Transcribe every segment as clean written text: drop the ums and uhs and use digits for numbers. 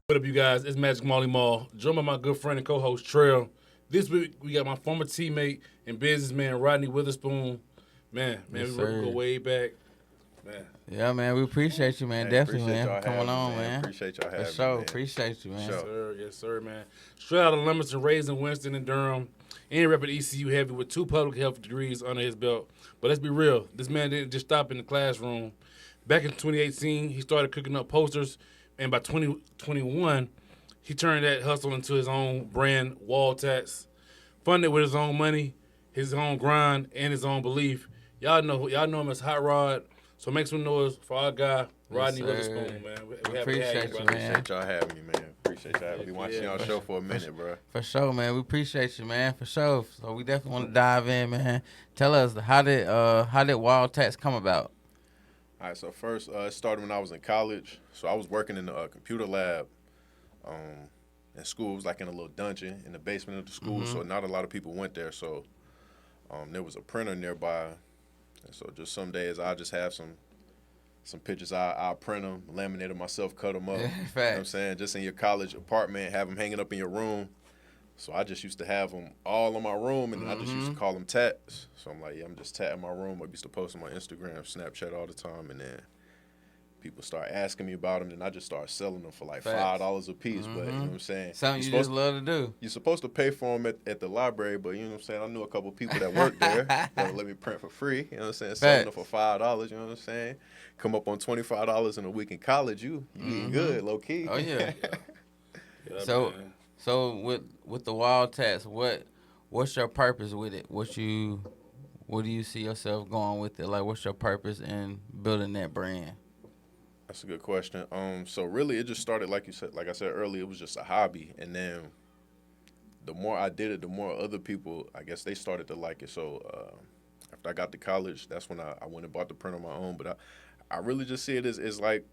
What up, you guys? It's Magic Molly Mall, joined by my good friend and co-host, Trail. This week, we got my former teammate and businessman, Rodney Witherspoon. Man, Yes, we go way back. Man. Yeah, man, we appreciate you, man. Definitely, man. Coming on, man. Appreciate y'all having me, man. Appreciate you, man. Yes, sir. Yes, sir, man. Straight out of Lumberton, raised in Winston and Durham, and repping ECU heavy with 2 public health degrees under his belt. But let's be real, this man didn't just stop in the classroom. Back in 2018, he started cooking up posters, and by 2021, he turned that hustle into his own brand, Wall Tats. Funded with his own money, his own grind, and his own belief. Y'all know him as Hot Rod. So make some noise for our guy, Rodney Witherspoon, man. We appreciate you, man. Appreciate y'all having me, man. Appreciate y'all having me. Watching y'all show for a minute, bro. For sure, man. We appreciate you, man. For sure. So we definitely want to dive in, man. Tell us, how did Wall Tats come about? All right, so first, it started when I was in college. So I was working in the computer lab. In school, it was like in a little dungeon in the basement of the school, so not a lot of people went there. So there was a printer nearby, and so just some days I just have some pictures. I'll print them, laminate them myself, cut them up. You know what I'm saying? Just in your college apartment, have them hanging up in your room. So I just used to have them all in my room, and I just used to call them tats. So I'm like, yeah, I'm just tatting my room. I used to post them on Instagram, Snapchat all the time, and then people start asking me about them, and I just start selling them for like $5 a piece. But you know what I'm saying? Something you just love to do. You're supposed to pay for them at the library, but you know what I'm saying? I knew a couple people that worked there that would let me print for free. You know what I'm saying? Selling them for $5, you know what I'm saying? Come up on $25 in a week in college, you eating good, low key. Oh, yeah. Yeah, So with the Wall Tats, what's your purpose with it? What do you see yourself going with it? Like, what's your purpose in building that brand? That's a good question. So really, it just started like I said earlier. It was just a hobby, and then the more I did it, the more other people, I guess, they started to like it. So after I got to college, that's when I went and bought the print on my own. But I really just see it as like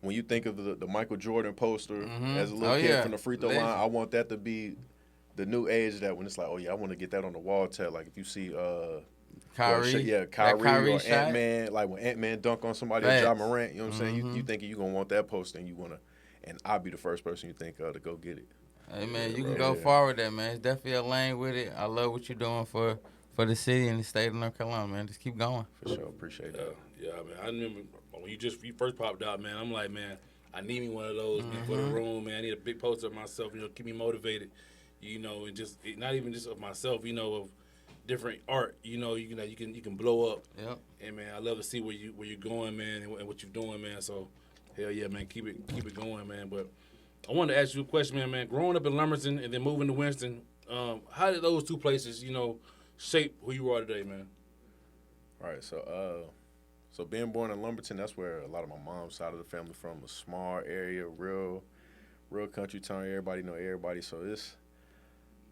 when you think of the Michael Jordan poster as a little kid from the free throw line. I want that to be the new age, that when it's like, oh yeah, I want to get that on the wall tat. Like if you see Kyrie or Ant-Man, like when Ant-Man dunk on somebody or Ja Morant, you know what I'm saying? You thinking you going to want that poster, and you want to, and I'll be the first person you think to go get it. Hey, man, you can go forward there, man. It's definitely a lane with it. I love what you're doing for the city and the state of North Carolina, man. Just keep going. For sure. Appreciate that. Yeah, man. I remember when you first popped out, man, I'm like, man, I need me one of those man, for the room, man. I need a big poster of myself, keep me motivated, and just not even just of myself, of different art, you can blow up. Yep. And man, I love to see where you're going, man, and what you're doing, man. So, hell yeah, man, keep it going, man. But I wanted to ask you a question, man. Growing up in Lumberton and then moving to Winston, how did those two places, shape who you are today, man? All right, so being born in Lumberton, that's where a lot of my mom's side of the family from. A small area, real country town. Everybody know everybody. So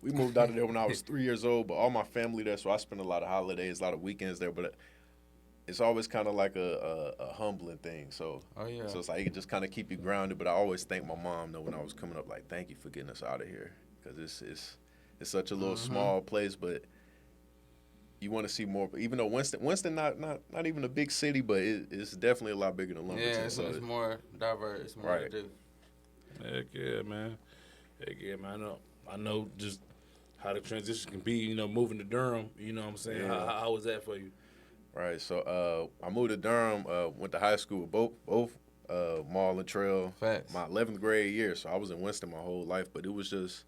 we moved out of there when I was 3 years old, but all my family there, so I spent a lot of holidays, a lot of weekends there. But it's always kind of like a humbling thing. So, so it's like it just kind of keep you grounded. But I always thank my mom, though, when I was coming up, like, thank you for getting us out of here, because it's such a little small place, but you want to see more. Even though Winston not even a big city, but it's definitely a lot bigger than Lumberton. Yeah, so it's more diverse. It's more to do. Heck yeah, man. I know just how the transition can be, moving to Durham, you know what I'm saying? Yeah. How was that for you? Right, so I moved to Durham, went to high school, both Mall and Trail. Facts. My 11th grade year, so I was in Winston my whole life, but it was just,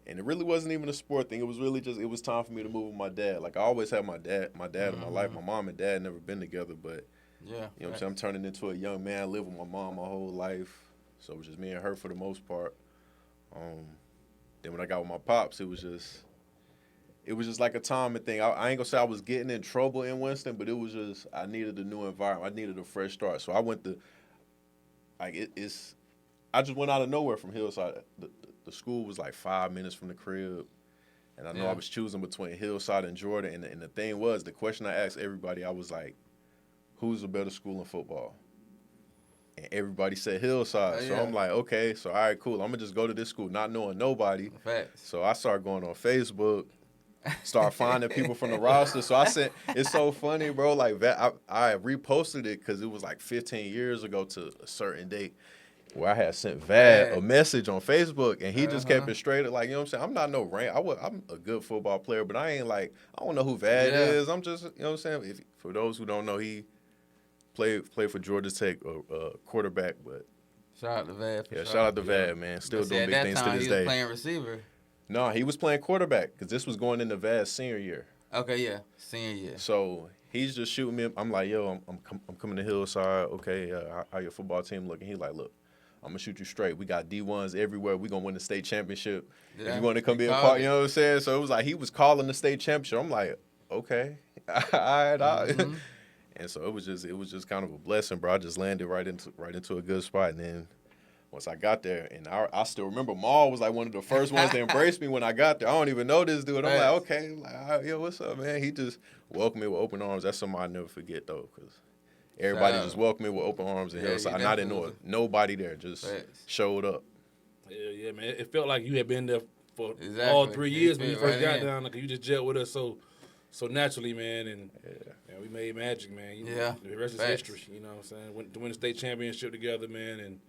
And it really wasn't even a sport thing. It was really just, it was time for me to move with my dad. Like, I always had my dad in my life. My mom and dad never been together, but, Yeah. you know what I'm saying? I'm turning into a young man, live with my mom my whole life. So it was just me and her for the most part. Then when I got with my pops, it was just like a timing thing. I ain't gonna say I was getting in trouble in Winston, but it was just, I needed a new environment. I needed a fresh start. So I went to, like, I just went out of nowhere from Hillside. The school was like 5 minutes from the crib. And I know I was choosing between Hillside and Jordan. And the thing was, the question I asked everybody, I was like, who's a better school in football? And everybody said Hillside. So I'm like, okay, so all right, cool. I'm going to just go to this school, not knowing nobody. Facts. So I started going on Facebook, start finding people from the roster. So I said, it's so funny, bro. Like, I reposted it because it was like 15 years ago to a certain date where I had sent Vad a message on Facebook, and he just kept it straight. Like, you know what I'm saying? I'm not no rank. I'm a good football player, but I ain't like, I don't know who Vad is. I'm just, you know what I'm saying? For those who don't know, he played for Georgia Tech, quarterback, but shout out to Vad. shout out to Vad, man. Still doing big things to this he day. Was playing receiver. No, he was playing quarterback because this was going into Vad's senior year. Okay, yeah, senior year. So he's just shooting me. I'm like, yo, I'm coming to Hillside. Okay, how your football team looking? He like, look, I'm gonna shoot you straight. We got D1s everywhere. We gonna win the state championship. Yeah, if you want to come be a part, you know what I'm saying? So it was like he was calling the state championship. I'm like, okay, all right. And so it was just kind of a blessing, bro. I just landed right into a good spot, and then once I got there, and I still remember Maul was like one of the first ones to embrace me when I got there. I don't even know this dude. I'm like, okay, like, yo, what's up, man? He just welcomed me with open arms. That's something I never forget though, because everybody just welcomed me with open arms in Hillside. I didn't know nobody there. Just showed up. Yeah, man. It felt like you had been there for all 3 years when you first got down. Like, you just gelled with us so naturally, man. And we made magic, man. You know, the rest is history. You know what I'm saying? Went to win the state championship together, man. And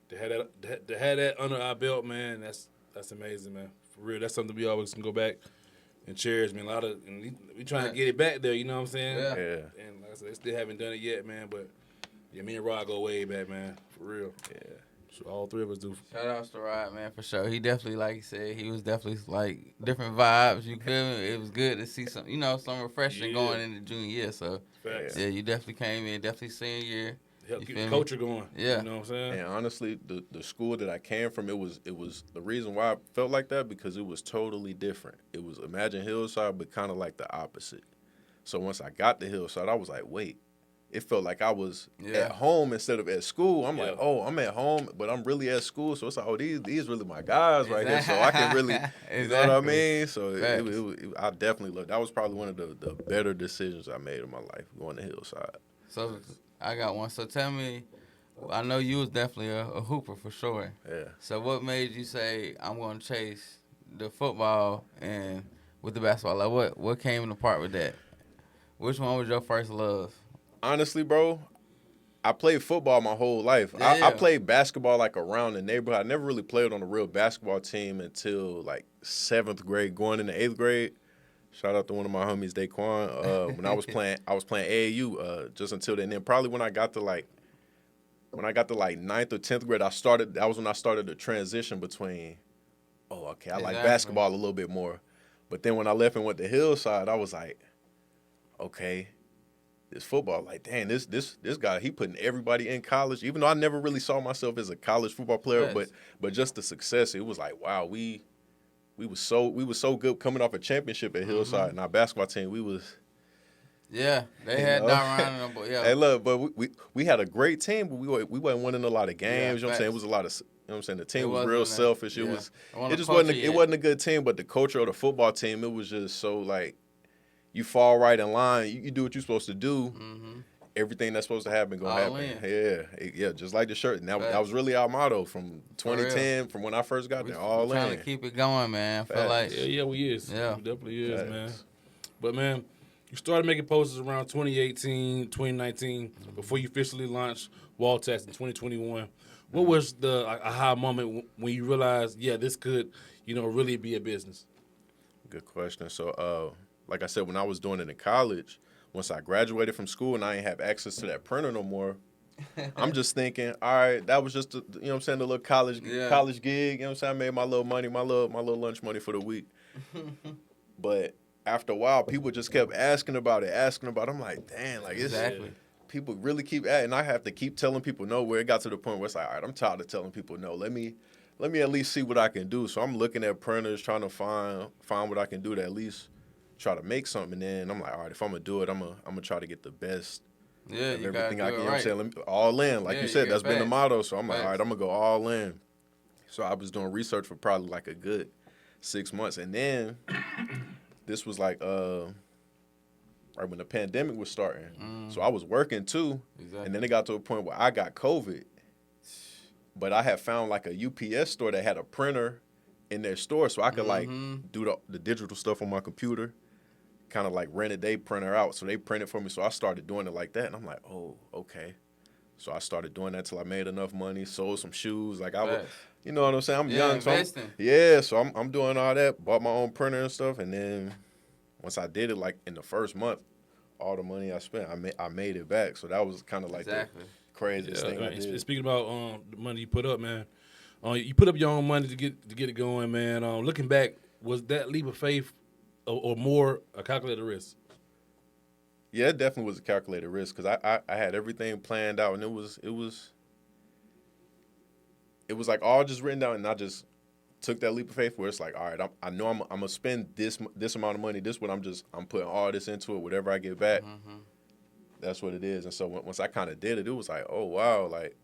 to have that under our belt, man, that's amazing, man. For real, that's something we always can go back and cherish, man. We trying to get it back there, you know what I'm saying? Yeah. And like I said, they still haven't done it yet, man. But yeah, me and Rod go way back, man. For real. Yeah. So all three of us do. Shout outs to Rod, man, for sure. He definitely, like you said, he was definitely like different vibes. You feel me? It was good to see some refreshing going into junior year. So yeah, you definitely came in, definitely senior year. Help keep the culture going. Yeah. You know what I'm saying? And honestly, the school that I came from, it was the reason why I felt like that, because it was totally different. It was, imagine Hillside, but kind of like the opposite. So once I got to Hillside, I was like, wait. It felt like I was at home instead of at school. I'm like, oh, I'm at home, but I'm really at school. So it's like, oh, these really my guys right here. So I can really, you know what I mean? So I definitely looked. That was probably one of the better decisions I made in my life, going to Hillside. So I got one. So tell me, I know you was definitely a hooper for sure. Yeah. So what made you say, I'm going to chase the football and with the basketball? Like what came apart with that? Which one was your first love? Honestly, bro, I played football my whole life. I played basketball like around the neighborhood. I never really played on a real basketball team until like 7th grade, going into 8th grade. Shout out to one of my homies, Daquan. When I was playing AAU just until then. And then probably when I got to like 9th or 10th grade, that was when I started the transition between, I like basketball a little bit more. But then when I left and went to Hillside, I was like, okay, this football, like, dang, this guy, he putting everybody in college. Even though I never really saw myself as a college football player, but just the success, it was like, wow, we was so good coming off a championship at Hillside, and our basketball team, we was. Yeah, they had Daron and them, but yeah. Hey, look, but we had a great team, but we wasn't winning a lot of games. You know what I'm saying? It was a lot of. You know what I'm saying? The team was real selfish. It wasn't a good team, but the culture of the football team, it was just so like. You fall right in line. You do what you're supposed to do. Mm-hmm. Everything that's supposed to happen gonna happen. Yeah, just like the shirt. And that was really our motto from 2010, from when I first got there. All in. Trying to keep it going, man. I feel like we is. Yeah, we definitely is, man. But man, you started making posters around 2018, 2019, before you officially launched Wall Tats in 2021. What was the aha moment when you realized, this could, really be a business? Good question. So, like I said, when I was doing it in college, once I graduated from school and I didn't have access to that printer no more, I'm just thinking, all right, that was just a, you know what I'm saying, the little college gig, you know what I'm saying? I made my little money, my little lunch money for the week. But after a while, people just kept asking about it. I'm like, damn, like it's people really keep asking. And I have to keep telling people no, where it got to the point where it's like, all right, I'm tired of telling people no. Let me at least see what I can do. So I'm looking at printers, trying to find what I can do to at least try to make something. And then I'm like, all right, if I'm gonna do it, I'm gonna try to get the best. Yeah, of you everything gotta I do can. it You know what I'm right. saying? Let me, all in, like you said, that's been the motto. So I'm like, all right, I'm gonna go all in. So I was doing research for probably like a good 6 months, and then this was like right when the pandemic was starting. So I was working too, and then it got to a point where I got COVID. But I had found like a UPS store that had a printer in their store, so I could like do the digital stuff on my computer, kind of like rented their printer out. So they printed for me, so I started doing it like that, and I'm like, oh, okay. So I started doing that till I made enough money, sold some shoes. Like I was, you know what I'm saying? I'm young, so I'm doing all that, bought my own printer and stuff, and then once I did it, like in the first month, all the money I spent, I made it back. So that was kind of like the craziest thing I did. Speaking about the money you put up, man, you put up your own money to get it going, man. Looking back, was that leap of faith or more a calculated risk? Yeah, it definitely was a calculated risk because I had everything planned out, and it was like all just written down, and I just took that leap of faith where it's like, all right, I know I'm gonna spend this amount of money. This what I'm putting all this into it. Whatever I get back, that's what it is. And so once I kind of did it, it was like, oh wow, like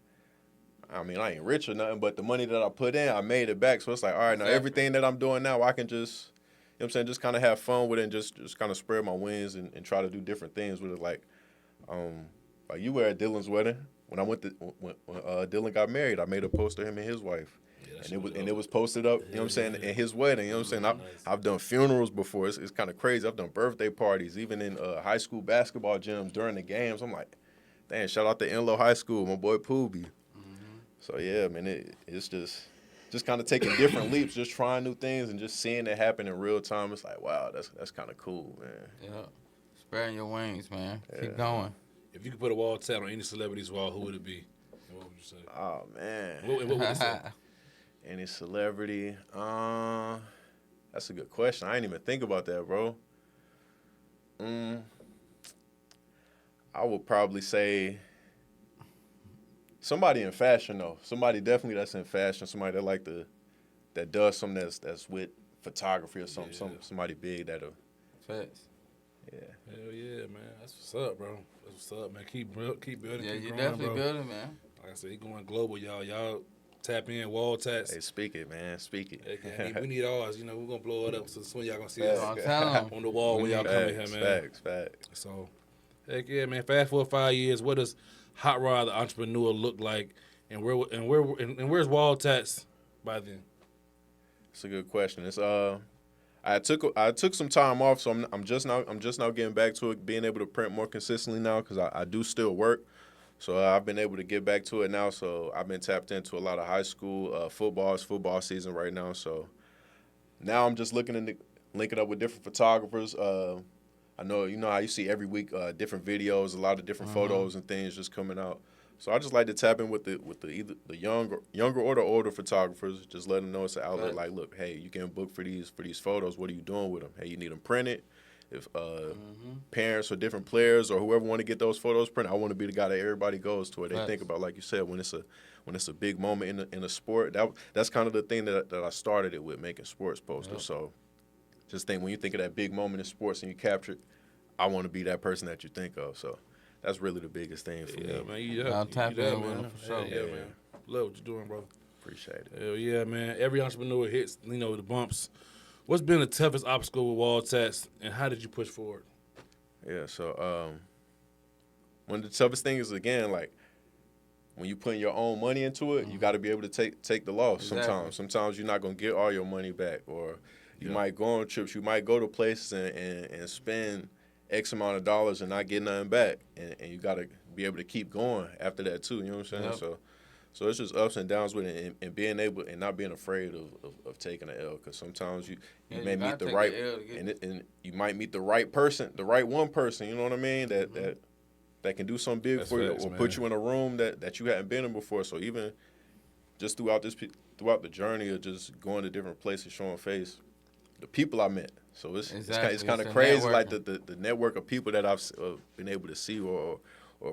I mean I ain't rich or nothing, but the money that I put in, I made it back. So it's like, all right, now everything that I'm doing now, I can just, you know what I'm saying, just kind of have fun with it and just kind of spread my wings and try to do different things with it. Like you were at Dylan's wedding. When Dylan got married, I made a poster of him and his wife. And it was posted up, you know what I'm saying, in his wedding, you know what I'm saying? I've done funerals before. It's kind of crazy. I've done birthday parties, even in high school basketball gyms during the games. I'm like, damn, shout out to Enloe High School, my boy Poobie. So, yeah, man, it's just kind of taking different leaps, just trying new things and just seeing it happen in real time. It's like, wow, that's kind of cool, man. Yeah. Spreading your wings, man. Yeah. Keep going. If you could put a wall tat on any celebrity's wall, who would it be? What would you say? Oh, man. What would you say? Any celebrity? That's a good question. I didn't even think about that, bro. I would probably say somebody in fashion, though. Somebody definitely that's in fashion. Somebody that does something that's with photography or something. Yeah. Somebody big that'll. Facts. Yeah. Hell yeah, man. That's what's up, bro. That's what's up, man. Keep building. Yeah, keep you're growing, definitely bro. building, man. Like I said, he going global, y'all. Y'all tap in, Wall Tats. Hey, speak it, man. Speak it. Hey, we need ours. You know, we're going to blow it up. So soon y'all going to see us on the wall when y'all come in here, man. Facts. So, heck yeah, man. Fast forward 5 years, what does Hot Rod the Entrepreneur look like? And where's Wall Tats by then? It's a good question. It's I took some time off, so I'm just now getting back to it, being able to print more consistently now because I do still work. So I've been able to get back to it now. So I've been tapped into a lot of high school football. It's football season right now. So now I'm just linking up with different photographers. I know how you see every week different videos, a lot of different photos and things just coming out. So I just like to tap in with either the younger or the older photographers. Just let them know it's an outlet. Like, look, hey, you can book for these photos. What are you doing with them? Hey, you need them printed. If parents or different players or whoever want to get those photos printed, I want to be the guy that everybody goes to. Or they think about, like you said, when it's a big moment in a sport. That's kind of the thing that I started it with, making sports posters. Yep. So just think when you think of that big moment in sports and you capture it, I want to be that person that you think of. So that's really the biggest thing for me. Man, I'll tap in with them for sure. Yeah, man. Love what you're doing, bro. Appreciate it. Hell yeah, man. Every entrepreneur hits, the bumps. What's been the toughest obstacle with Wall Tats, and how did you push forward? Yeah, so one of the toughest things is, again, like, when you put your own money into it, you got to be able to take the loss sometimes. Sometimes you're not going to get all your money back, or you might go on trips. You might go to places and spend X amount of dollars and not get nothing back, and you got to be able to keep going after that too. You know what I'm saying? Yep. So it's just ups and downs with it, and being able and not being afraid of taking an L, because sometimes you may meet the right and you might meet the right person, the right one person. You know what I mean? That that can do something big That's for you, facts, or man. put you in a room that you hadn't been in before. So even just throughout the journey of just going to different places, showing face, the people I met. So it's kind of crazy, like the network of people that I've been able to see, or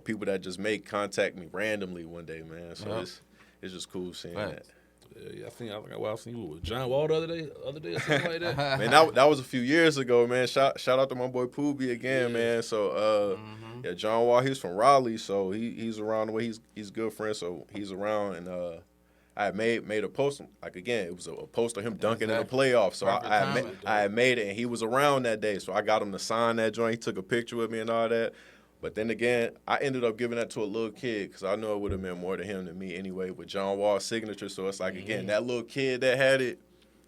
people that just make contact me randomly one day, man. So it's just cool seeing that. Yeah, I think I've seen you with John Wall the other day or something like that. Man, that was a few years ago, man. Shout out to my boy Poobie again, man. So yeah, John Wall, he's from Raleigh, so he's around the way. He's a good friend, so he's around, and I had made a post, like, again, it was a post of him dunking in the playoffs. So I had made it, and he was around that day, so I got him to sign that joint. He took a picture with me and all that. But then again, I ended up giving that to a little kid because I know it would have meant more to him than me anyway, with John Wall's signature. So it's like, again, that little kid that had it,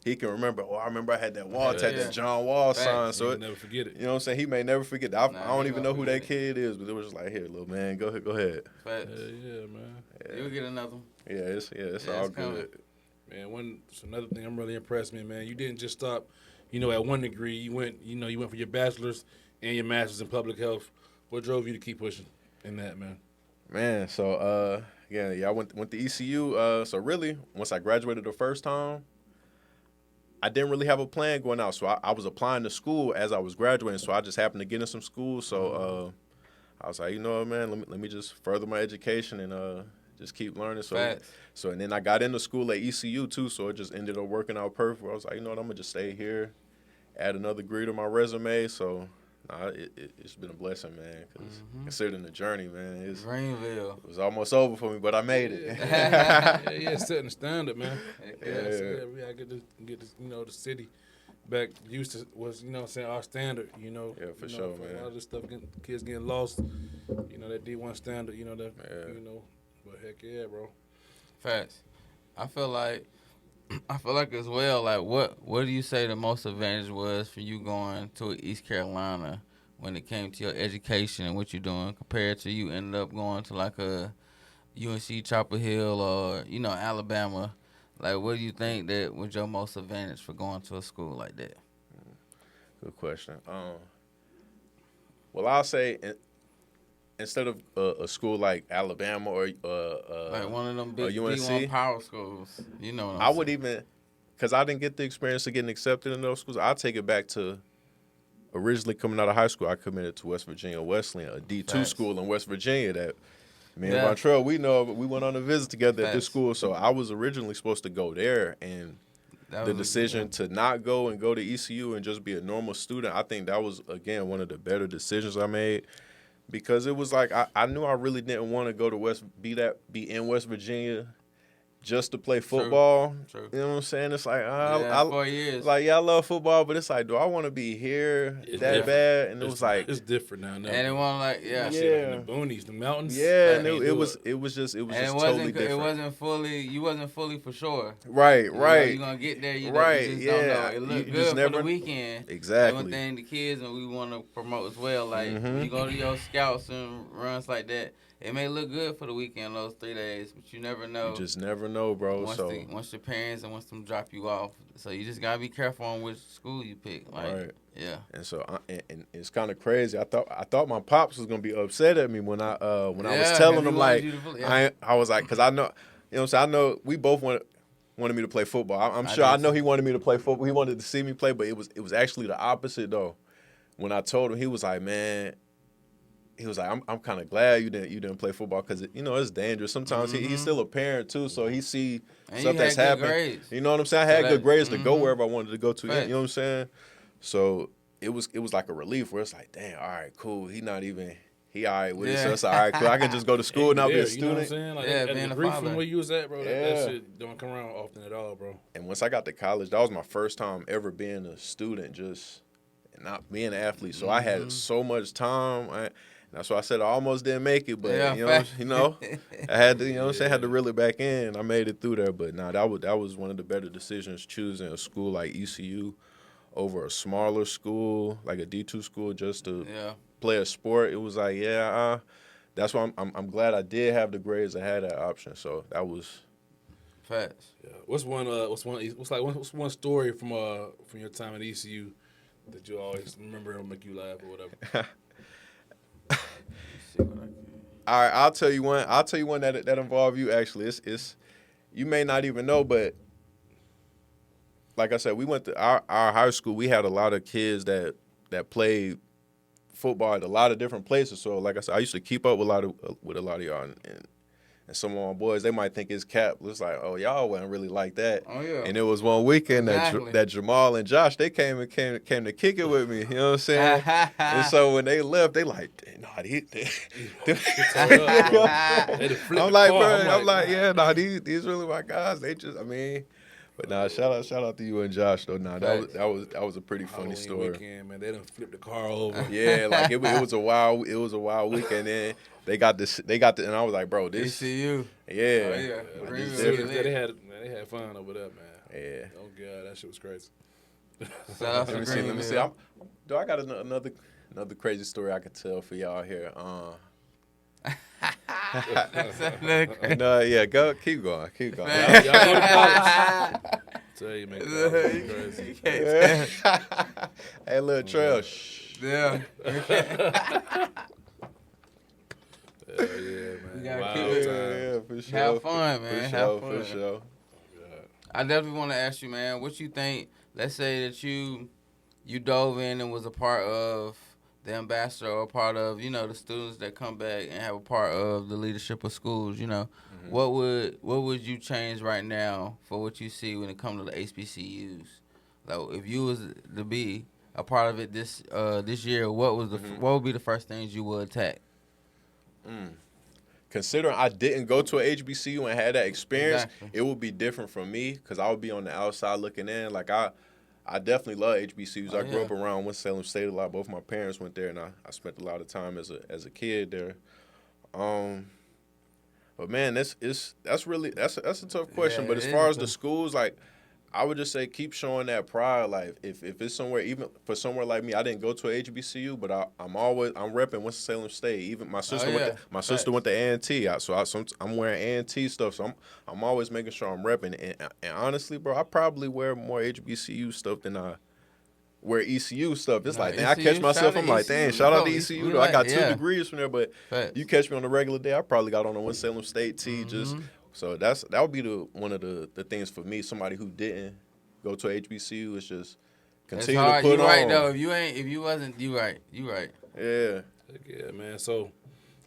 he can remember, I remember I had that Wall Tat that John Wall signed. So never forget it. You know what I'm saying? He may never forget that. I don't even know who that kid is, but it was just like, here, little man, go ahead. Yeah, man. Yeah. You'll get another one. It's all good. Man, another thing I'm really impressed with, man. You didn't just stop, at 1 degree. You went for your bachelor's and your master's in public health. What drove you to keep pushing in that, man? Man, so I went to ECU. So really, once I graduated the first time, I didn't really have a plan going out. So I was applying to school as I was graduating. So I just happened to get in some school. So I was like, you know what, man, let me just further my education and just keep learning. So and then I got into school at ECU too. So it just ended up working out perfect. I was like, you know what, I'm gonna just stay here, add another degree to my resume. So. It's been a blessing, man, because considering the journey, man, Greenville. It was almost over for me, but I made it. Setting the standard, man. We gotta get this, the city back used to our standard, Yeah, for sure, man. A lot of this stuff, kids getting lost, that D1 standard, but heck yeah, bro. Facts. I feel like as well, like, what do you say the most advantage was for you going to East Carolina when it came to your education and what you're doing compared to you ended up going to like a UNC Chapel Hill or, Alabama? Like, what do you think that was your most advantage for going to a school like that? Good question. Well, I'll say instead of a school like Alabama or like one of them big UNC D1 power schools, what I'm saying? Would even, because I didn't get the experience of getting accepted in those schools, I'll take it back to originally coming out of high school. I committed to West Virginia Wesleyan, a D2 school in West Virginia that me and Montrell, we went on a visit together at this school. So I was originally supposed to go there, and the decision to not go and go to ECU and just be a normal student, I think that was, again, one of the better decisions I made. Because it was like I knew I really didn't want to go to be in West Virginia just to play football. True. You know what I'm saying? It's like 4 years. Like, I love football, but it's like, do I want to be here bad? And it was like, it's different now. And it wasn't like the boonies, the mountains. Yeah, and it was just totally different. It wasn't fully. You wasn't fully for sure. Right. You're gonna get there. You just don't know. It looked good for the weekend. Exactly. One thing the kids and we want to promote as well. Like when you go to your scouts and runs like that, it may look good for the weekend those 3 days, but you never know. You just never know, bro. Once your parents and once them drop you off, so you just gotta be careful on which school you pick. Like, right. Yeah. And so and it's kind of crazy. I thought my pops was gonna be upset at me when I was telling him, like, I was like, because I know, I know we both wanted me to play football. I'm sure I know he wanted me to play football. He wanted to see me play, but it was actually the opposite though. When I told him, he was like, man. He was like, I'm kind of glad you didn't play football because it's dangerous. Sometimes he's still a parent too, so he see stuff that's happening. You know what I'm saying? I had good grades to go wherever I wanted to go to. You know what I'm saying? So it was like a relief where it's like, damn, all right, cool. He all right with it. So it's all right, cool. I can just go to school and not be a student. You know what I'm saying? Like, being a father. From where you was at, bro. That shit don't come around often at all, bro. And once I got to college, that was my first time ever being a student, just not being an athlete. So I had so much time. That's why I said I almost didn't make it, but I had to, I had to reel it back in. I made it through there, but that was one of the better decisions, choosing a school like ECU over a smaller school, like a D2 school, just to play a sport. It was like, that's why I'm glad I did have the grades. I had that option, so that was facts. Yeah. What's one story from your time at ECU that you always remember and make you laugh or whatever? See what I All right, I'll tell you one. That involve you. Actually, it's you may not even know, but like I said, we went to our high school. We had a lot of kids that played football at a lot of different places. So, like I said, I used to keep up with a lot of y'all, and some of my boys, they might think it's cap. It's like, oh, y'all wasn't really like that. Oh yeah. And it was one weekend Exactly. that Jamal and Josh, they came to kick it with me. You know what I'm saying? And so when they left, they like, nah, I'm like, bro, I'm like, yeah, nah, these really my guys. They just, I mean. But nah, shout out to you and Josh though. Nah, that was a pretty funny story. Weekend, man, they done flipped the car over. Yeah, like it was a wild weekend. And they got this, and I was like, bro, this. HBCU. Yeah. Oh, They had fun over there, man. Yeah. Oh god, that shit was crazy. Shout out to Let me see. Do I got another crazy story I could tell for y'all here? No, yeah, keep going. Y'all go to college. Tell you, man, crazy. Hey, little trail. Shh. Yeah. Yeah, man. You gotta Wild keep it. time. Yeah, for sure. Have fun, man. Have fun. For sure. I definitely want to ask you, man, what you think, let's say that you dove in and was a part of the ambassador or a part of, the students that come back and have a part of the leadership of schools, Mm-hmm. what would you change right now for what you see when it comes to the HBCUs? Like, if you was to be a part of it this year, what would be the first things you would attack? Considering I didn't go to a HBCU and had that experience, Exactly. it would be different from me because I would be on the outside looking in. Like I definitely love HBCUs. I grew up around Winston-Salem State a lot. Both my parents went there, and I spent a lot of time as a kid there. But man, that's a tough question. Yeah, But as it far is as the schools, like I would just say keep showing that pride. Like if it's somewhere, even for somewhere like me, I didn't go to a HBCU, but I'm repping Winston-Salem State. Even my sister went to A&T, I'm wearing A&T stuff. So I'm always making sure I'm repping. And honestly, bro, I probably wear more HBCU stuff than I wear ECU stuff. It's like, I catch myself. I'm like, dang, shout out to ECU. Though. I got 2 degrees from there, but you catch me on a regular day, I probably got on a Winston-Salem State tee just. So that would be one of the things for me. Somebody who didn't go to HBCU is just continue to put on. You right though. If you wasn't, you right. Yeah. Yeah, man. So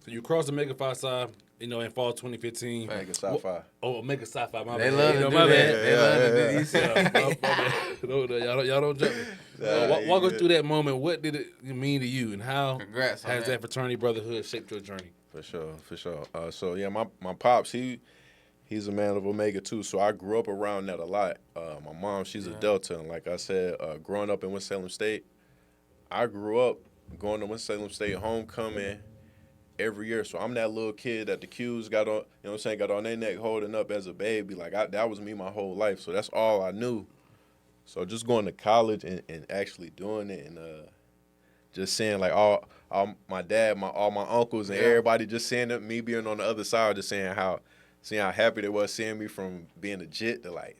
you crossed the Mega Phi Psi, in fall 2015. Mega Sci-Fi. Mega Sci-Fi. My They bad. love to do my that. bad. They love to do ECU. Y'all don't jump me. Walk us through that moment. What did it mean to you, and how Congrats on has that fraternity brotherhood shaped your journey? For sure. So yeah, my pops, he's a man of Omega too. So I grew up around that a lot. My mom, she's a Delta, and like I said, growing up in Winston-Salem State, I grew up going to Winston-Salem State homecoming every year. So I'm that little kid that the Qs got on, got on their neck holding up as a baby. Like that was me my whole life. So that's all I knew. So just going to college and actually doing it and just seeing like all my dad, all my uncles and everybody just seeing it, me being on the other side, just seeing how happy they was seeing me from being a jit to like,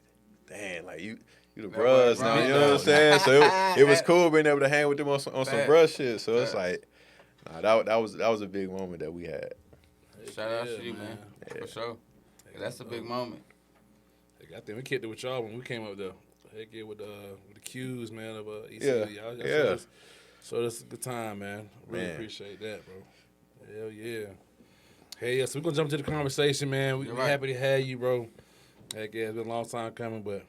dang, like you the bros now, you know what I'm saying? So it was cool being able to hang with them on some brush shit. So it's like, that was a big moment that we had. Shout out to you, man. For sure. That's a big moment. I think we kicked it with y'all when we came up there. Heck yeah, with the Qs, man, of ECU. Y'all so that's a good time, man. Really appreciate that, bro. Hell yeah. Hey, yeah, so we're going to jump into the conversation, man. We're happy to have you, bro. Heck yeah, it's been a long time coming, but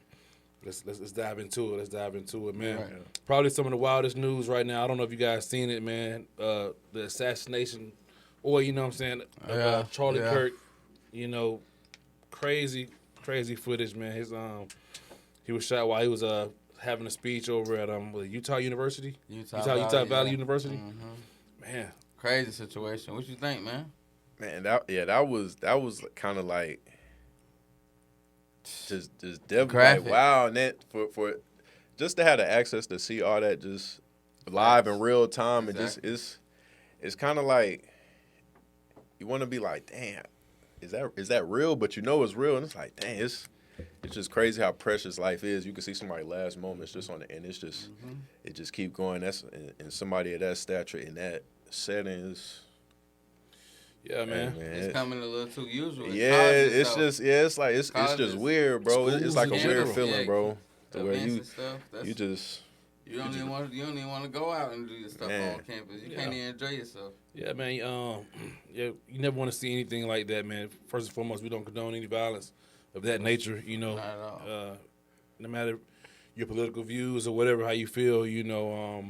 let's dive into it. Let's dive into it, man. Right. Probably some of the wildest news right now. I don't know if you guys seen it, man. The assassination, or, you know what I'm saying, Charlie Kirk, crazy footage, man. He was shot while he was having a speech over at Utah University? Utah Valley University? Mm-hmm. Man. Crazy situation. What you think, man? Man, that was kind of like just definitely like, wow, and that for just to have the access to see all that just live in real time, and just it's kind of like you want to be like, damn, is that real? But it's real, and it's like, dang, it's just crazy how precious life is. You can see somebody's last moments just on it, and it's just it just keep going. That's and somebody of that stature in that setting is. Yeah, man. Hey, man. It's coming a little too usual. Yeah, it's just it's just weird, bro. It's like a weird feeling, bro. To where you just you don't even want to go out and do your stuff on campus. You can't even enjoy yourself. Yeah, man. You never want to see anything like that, man. First and foremost, we don't condone any violence of that nature. You know, not at all. No matter your political views or whatever, how you feel. You know,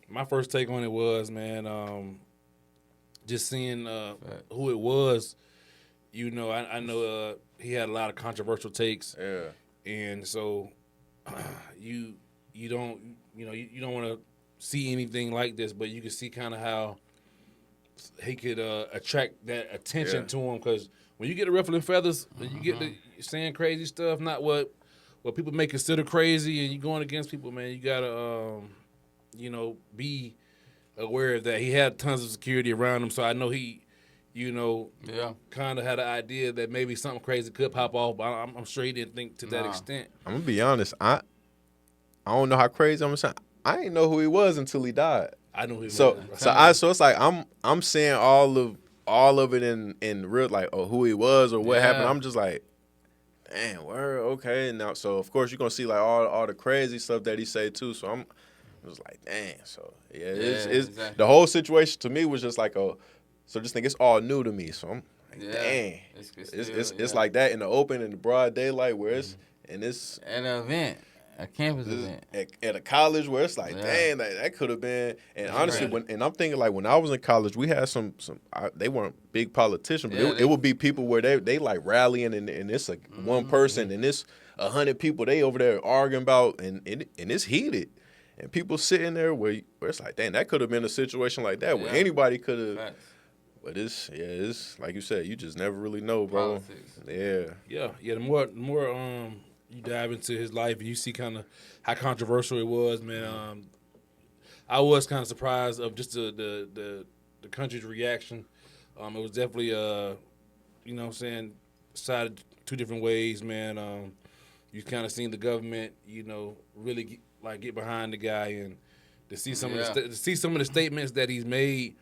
my first take on it was, man, just seeing who it was. You know, I know he had a lot of controversial takes. Yeah. And so you don't want to see anything like this, but you can see kind of how he could attract that attention to him, because when you get the ruffling feathers, you get the saying crazy stuff, not what people may consider crazy, and you're going against people, man. You gotta be aware of that. He had tons of security around him, so I know he, kind of had an idea that maybe something crazy could pop off, but I'm sure he didn't think to that extent. I'm gonna be honest. I don't know how crazy I'm saying. I didn't know who he was until he died. I knew he was. So it's like I'm seeing all of it in real, like, who he was or what happened. I'm just like, damn, word, okay. Now, so of course you're gonna see like all the crazy stuff that he say too. So I'm just like, damn. So it's exactly. The whole situation to me was just like so this thing, it's all new to me. So I'm like, dang, it's like that in the open, in the broad daylight, where it's and it's an event. A campus event. At a college where it's like, dang, that could have been. And honestly, I'm thinking like when I was in college, we had some they weren't big politicians, but it would be people where they like rallying and it's like one person and it's 100 people they over there arguing about and it's heated. And people sitting there where it's like, dang, that could have been a situation like that where anybody could have. Right. But it's like you said, you just never really know, bro. Politics. Yeah. The more you dive into his life and you see kind of how controversial it was, man. I was kind of surprised of just the country's reaction. It was definitely, sided two different ways, man. You kind of seen the government, really get behind the guy, and to see some of the statements that he's made.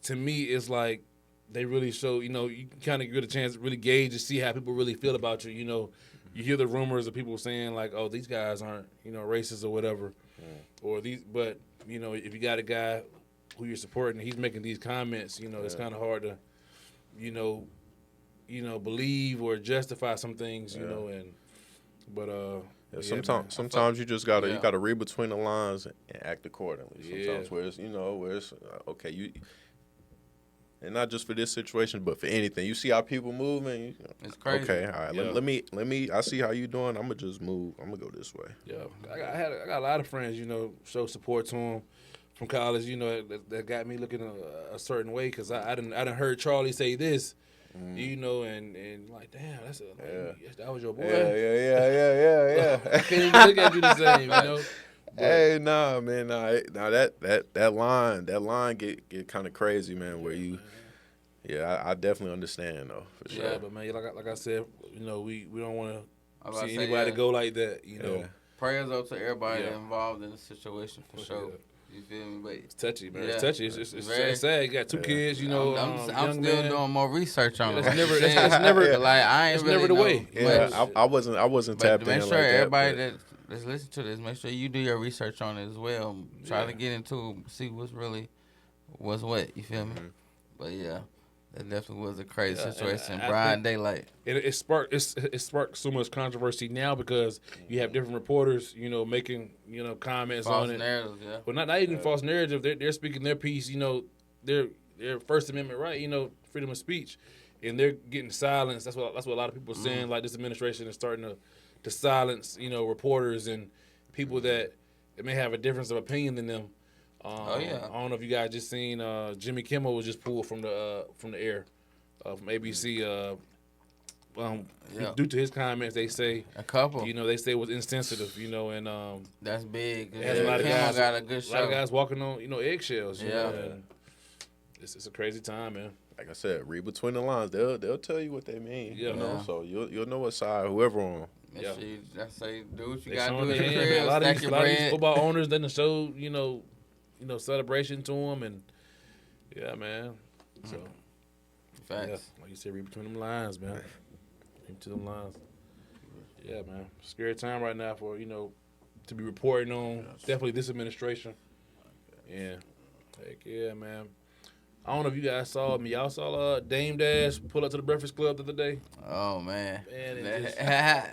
To me, it's like they really show. You kind of get a chance to really gauge to see how people really feel about you. You hear the rumors of people saying like, "Oh, these guys aren't, racist or whatever," or these. But if you got a guy who you're supporting, and he's making these comments. It's kind of hard to, believe or justify some things. Sometimes you just gotta read between the lines and act accordingly. Sometimes where it's okay, you. And not just for this situation, but for anything. You see how people moving. It's crazy. Okay, all right. Let me. I see how you doing. I'm gonna just move. I'm gonna go this way. Yeah, I got a lot of friends. Show support to him from college. That got me looking a certain way because I didn't heard Charlie say this. And like, damn, that was your boy. Yeah. I can't even look at you the same. But, hey, nah, man, that line get kind of crazy, man. Where you, I definitely understand though, for sure. Yeah, but man, like I said, we don't want to see anybody go like that. Prayers up to everybody involved in the situation for sure. You feel me? But it's touchy, man. It's touchy. It's sad. You got two kids. I'm still doing more research on it. It's never like I ain't really never the way. Yeah, I wasn't tapped in like that. Make sure everybody that's listening to this, make sure you do your research on it as well. Try to get into it, see what's what. You feel me? But yeah, that definitely was a crazy situation. Brian daylight. It sparked so much controversy now because you have different reporters, making comments false on it. Narratives, But not even false narrative. They're speaking their piece. Their First Amendment right. Freedom of speech, and they're getting silenced. That's what a lot of people are saying. Like this administration is starting to silence reporters and people that may have a difference of opinion than them. I don't know if you guys just seen Jimmy Kimmel was just pulled from the air from ABC due to his comments. They say a couple. They say it was insensitive. And that's big. A lot of guys got a good show. A lot of guys walking on eggshells. And it's a crazy time, man. Like I said, read between the lines. They'll tell you what they mean. So you'll know what side whoever on. I say do what you got to do. A lot of these football owners didn't show celebration to them, and man. So Facts. Yeah, like you said, read between them lines, man. Read between them lines. Yeah, man. Scary time right now for, to be reporting on definitely this administration. Yeah. Heck yeah, man. I don't know if you guys saw me. Y'all saw Dame Dash pull up to the Breakfast Club the other day. Oh man, Man, just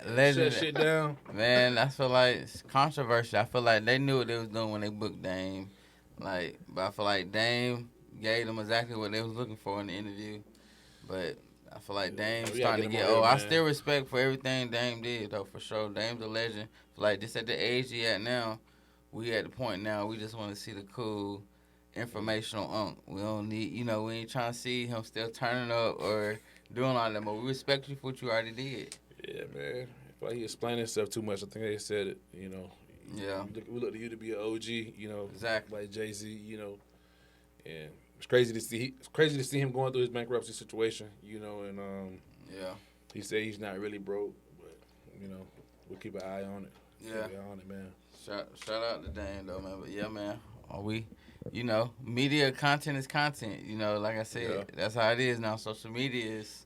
legend. shut shit down. Man, I feel like it's controversial. I feel like they knew what they was doing when they booked Dame. But I feel like Dame gave them exactly what they was looking for in the interview. But I feel like Dame's starting to get old. I still respect for everything Dame did, though, for sure. Dame's a legend. Like, just at the age he at now, we at the point now, we just want to see the cool, informational unk. We don't need, we ain't trying to see him still turning up or doing all that, but we respect you for what you already did. Yeah, man. I feel like he explained himself too much. I think they said it, Yeah. We look to you to be an OG, Exactly. like Jay-Z, and it's crazy to see him going through his bankruptcy situation, and Yeah. he said he's not really broke, but we'll keep an eye on it. Yeah. Keep an eye on it, man. Shout out to Dame, though, man. But, yeah, man, media content is content. Like I said, That's how it is now. Social media is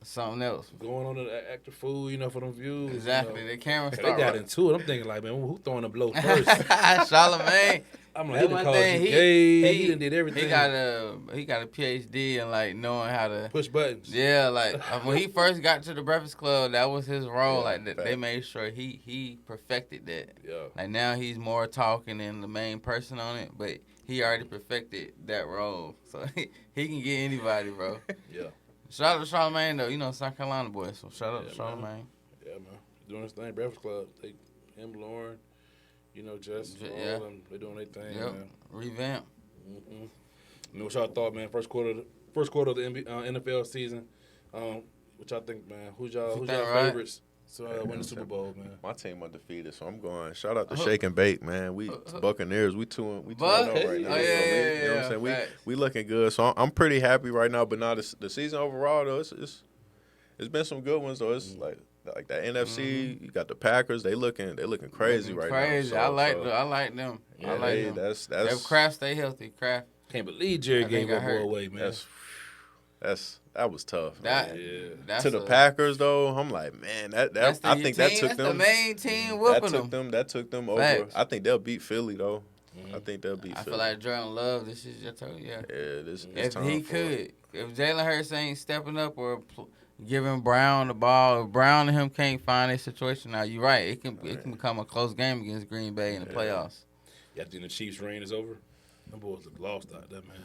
something else. Going on to act the fool, for them views. Exactly. The camera They start got into it. I'm thinking like, man, who throwing the blow first? Charlamagne. I'm like, he done called you gay. He done did everything. He got a PhD in knowing how to push buttons. Yeah, when he first got to the Breakfast Club, that was his role. They made sure he perfected that. Yeah. Now he's more talking than the main person on it, but he already perfected that role, so he can get anybody, bro. Yeah. Shout out to Charlamagne though, South Carolina boy. So shout out to Charlamagne. Yeah, man. Doing his thing, Breakfast Club. Him, Lauren. Just all of them, they doing their thing, man. Revamp. Mm-hmm. What y'all thought, man? First quarter of the NFL season. What y'all think, man? Who's y'all favorites to win the Super Bowl, man? My team undefeated, so I'm going. Shout out to Shake and Bake, man. We Buccaneers. We 2-0 right now. Oh, you know what I'm saying? We looking good, so I'm pretty happy right now. But now the season overall, though, it's been some good ones though. It's like that NFC, you got the Packers. They looking crazy right now. Crazy. I like them. Yeah, I like them. That's Kraft stay healthy. Kraft. Can't believe Jerry gave that boy away, man. That was tough. To the Packers though, I'm like, man, I think that took them. The main team whooping them. That took them over. Facts. I think they'll beat Philly though. I think they'll beat Philly. I feel like Jordan Love. This is your turn. Yeah. This If time he for could, it. if Jalen Hurts ain't stepping up or giving Brown the ball, if Brown and him can't find a situation now, you're right. It can become a close game against Green Bay in the playoffs. Yeah, I think the Chiefs' reign is over. Them boys have lost out there, man.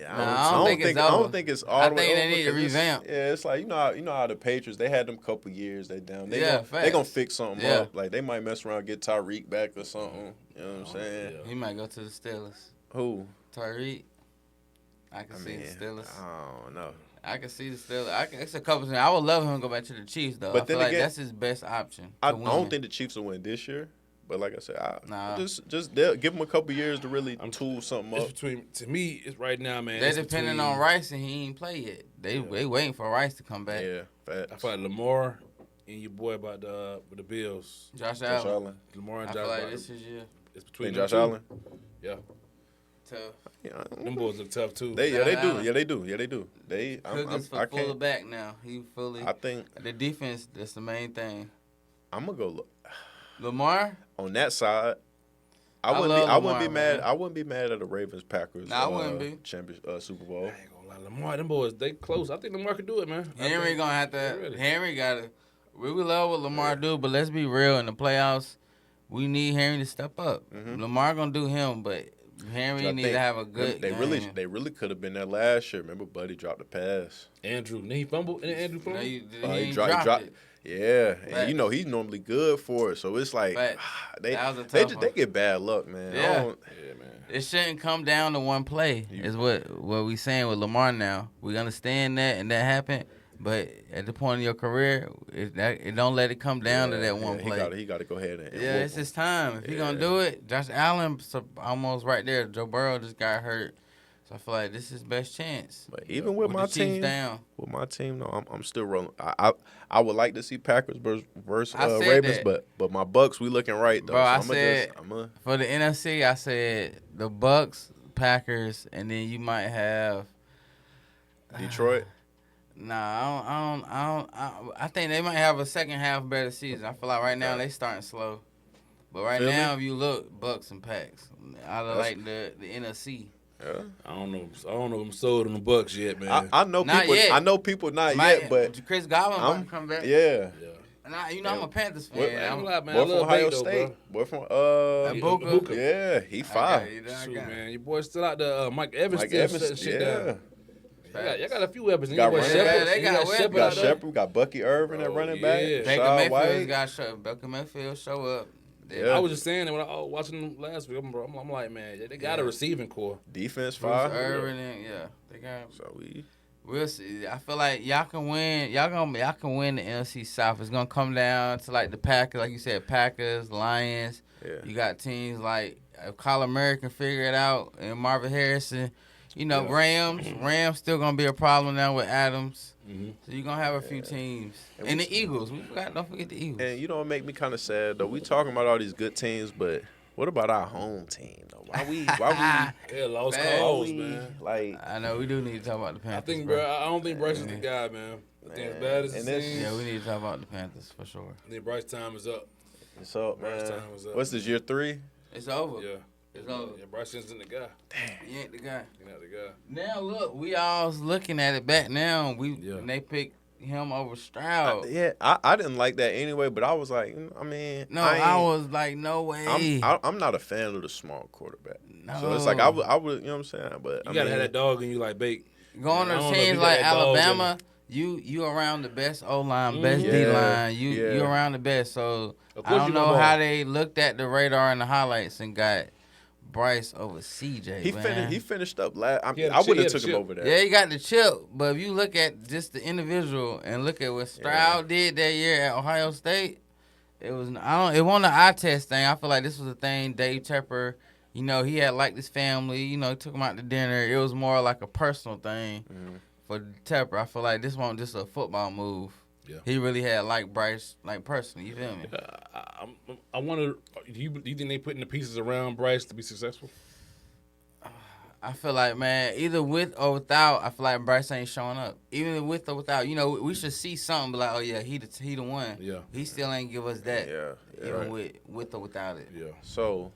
I don't think it's all I the way think over. they need to revamp. It's like you know how the Patriots, they had them couple years they down. They gonna fix something up. Like they might mess around, get Tyreek back or something. You know what I'm saying? He might go to the Steelers. Who? Tyreek. I can see the Steelers. I don't know. I can see the Steelers. It's a couple things. I would love him to go back to the Chiefs though. But I feel then like again, that's his best option. I don't think the Chiefs will win this year. But like I said, just they'll give them a couple years to really tool something up. To me, it's right now, man. They're depending on Rice, and he ain't play yet. They waiting for Rice to come back. Yeah, facts. I feel like Lamar and your boy about with the Bills. Josh Allen. Lamar and I Josh feel like Allen. this is year. It's between Josh two. Allen. Yeah. Tough. Yeah, them boys look tough too. They do. Yeah, they do. Cook's full back now. He fully. I think the defense. That's the main thing. I'm gonna go look. Lamar on that side, I wouldn't be mad. I wouldn't be mad at the Ravens Packers. I wouldn't be Super Bowl. I ain't gonna lie, Lamar, them boys, they close. I think Lamar could do it, man. Henry gonna have to. Henry gotta. We love what Lamar do, but let's be real. In the playoffs, we need Henry to step up. Mm-hmm. Lamar gonna do him, but Henry need to have a good. They really could have been there last year. Remember, Buddy dropped the pass. Did he fumble? Andrew fumbled? He dropped it. Yeah, and he's normally good for it, so it's like they get bad luck, man. Yeah, man. It shouldn't come down to one play. Is what we saying with Lamar now. We understand that and that happened, but at the point of your career, it don't let it come down to that one play. He got to go ahead and it's his time. If he gonna do it, Josh Allen almost right there. Joe Burrow just got hurt. So I feel like this is his best chance. But even with my team, no, I'm still rolling. I would like to see Packers versus Ravens, but my Bucks, we looking right though. Bro, so for the NFC, I said the Bucks, Packers, and then you might have. Detroit. Nah, I think they might have a second half better season. I feel like right now they starting slow. But right Philly? now, if you look, Bucks and Packs out of like the NFC. Yeah. I don't know if I'm sold on the Bucks yet, man. I know Not people. yet. I know people not yet, but Chris Godwin about to come back. Yeah. And I'm a Panthers fan. Man, I'm like, man, I Boy from love Ohio Baker, State. Boy from Ibuka. Yeah, he fire. Shoot, man, your boy still out there. Mike Evans Mike still Evans, shutting shit down. Y'all got a few weapons. Got You running Shepard. back. They got Shepard. We got out there. Shepard. We got Bucky Irvin at running back. yeah. Baker Shaw Mayfield White. got shut. Baker Mayfield show up. Yeah. I was just saying that when I was watching them last week. I'm like, man, they got a receiving core. Defense Bruce fire. Irvin, and they got. So We'll see. I feel like y'all can win. Y'all can win the NFC South. It's gonna come down to like the Packers, like you said, Packers, Lions. Yeah. You got teams like if Kyler Murray can figure it out, and Marvin Harrison. Rams. Rams still gonna be a problem now with Adams. Mm-hmm. So you're gonna have a few teams. And the Eagles. Don't forget the Eagles. And it make me kind of sad though. We talking about all these good teams, but what about our home team though? Why we Yeah, lost cause, man. Like I know we do need to talk about the Panthers. I think, bro. I don't think Bryce is the guy, man. I think as bad as it seems. Yeah, we need to talk about the Panthers for sure. I think Bryce time is up. it's up, man. Bryce time is up. What's this, year 3? It's over. Yeah. It's over. Yeah, Bryce isn't the guy. He ain't the guy. He's not the guy. Now look, we all looking at it back now. Yeah. They picked him over Stroud. I didn't like that anyway, but I was like, I mean, I was like, no way. I'm not a fan of the small quarterback. No. So it's like I would, you know what I'm saying? But You gotta have that dog in you, like Bake. Going I to don't know if teams you like got that dog Alabama, you around the best O-line, best Yeah. D-line. You Yeah. around the best. So Of I course don't you know gonna how ball. they looked at the radar and the highlights and got Bryce over CJ. he finished up last. I He had a wouldn't chip- have took him over there. Yeah, he got the chip, but if you look at just the individual and look at what Stroud did that year at Ohio State, it wasn't an eye test thing. I feel like this was a thing Dave Tepper, he had liked his family, took him out to dinner. It was more like a personal thing for Tepper. I feel like this wasn't just a football move. Yeah. He really had like Bryce, like personally, you feel me? I wonder, do you think they putting the pieces around Bryce to be successful? I feel like, man, either with or without, I feel like Bryce ain't showing up. Even with or without, we should see something like, oh yeah, he the one. Yeah. He still ain't give us that. Yeah. Even with or without it. Yeah. So,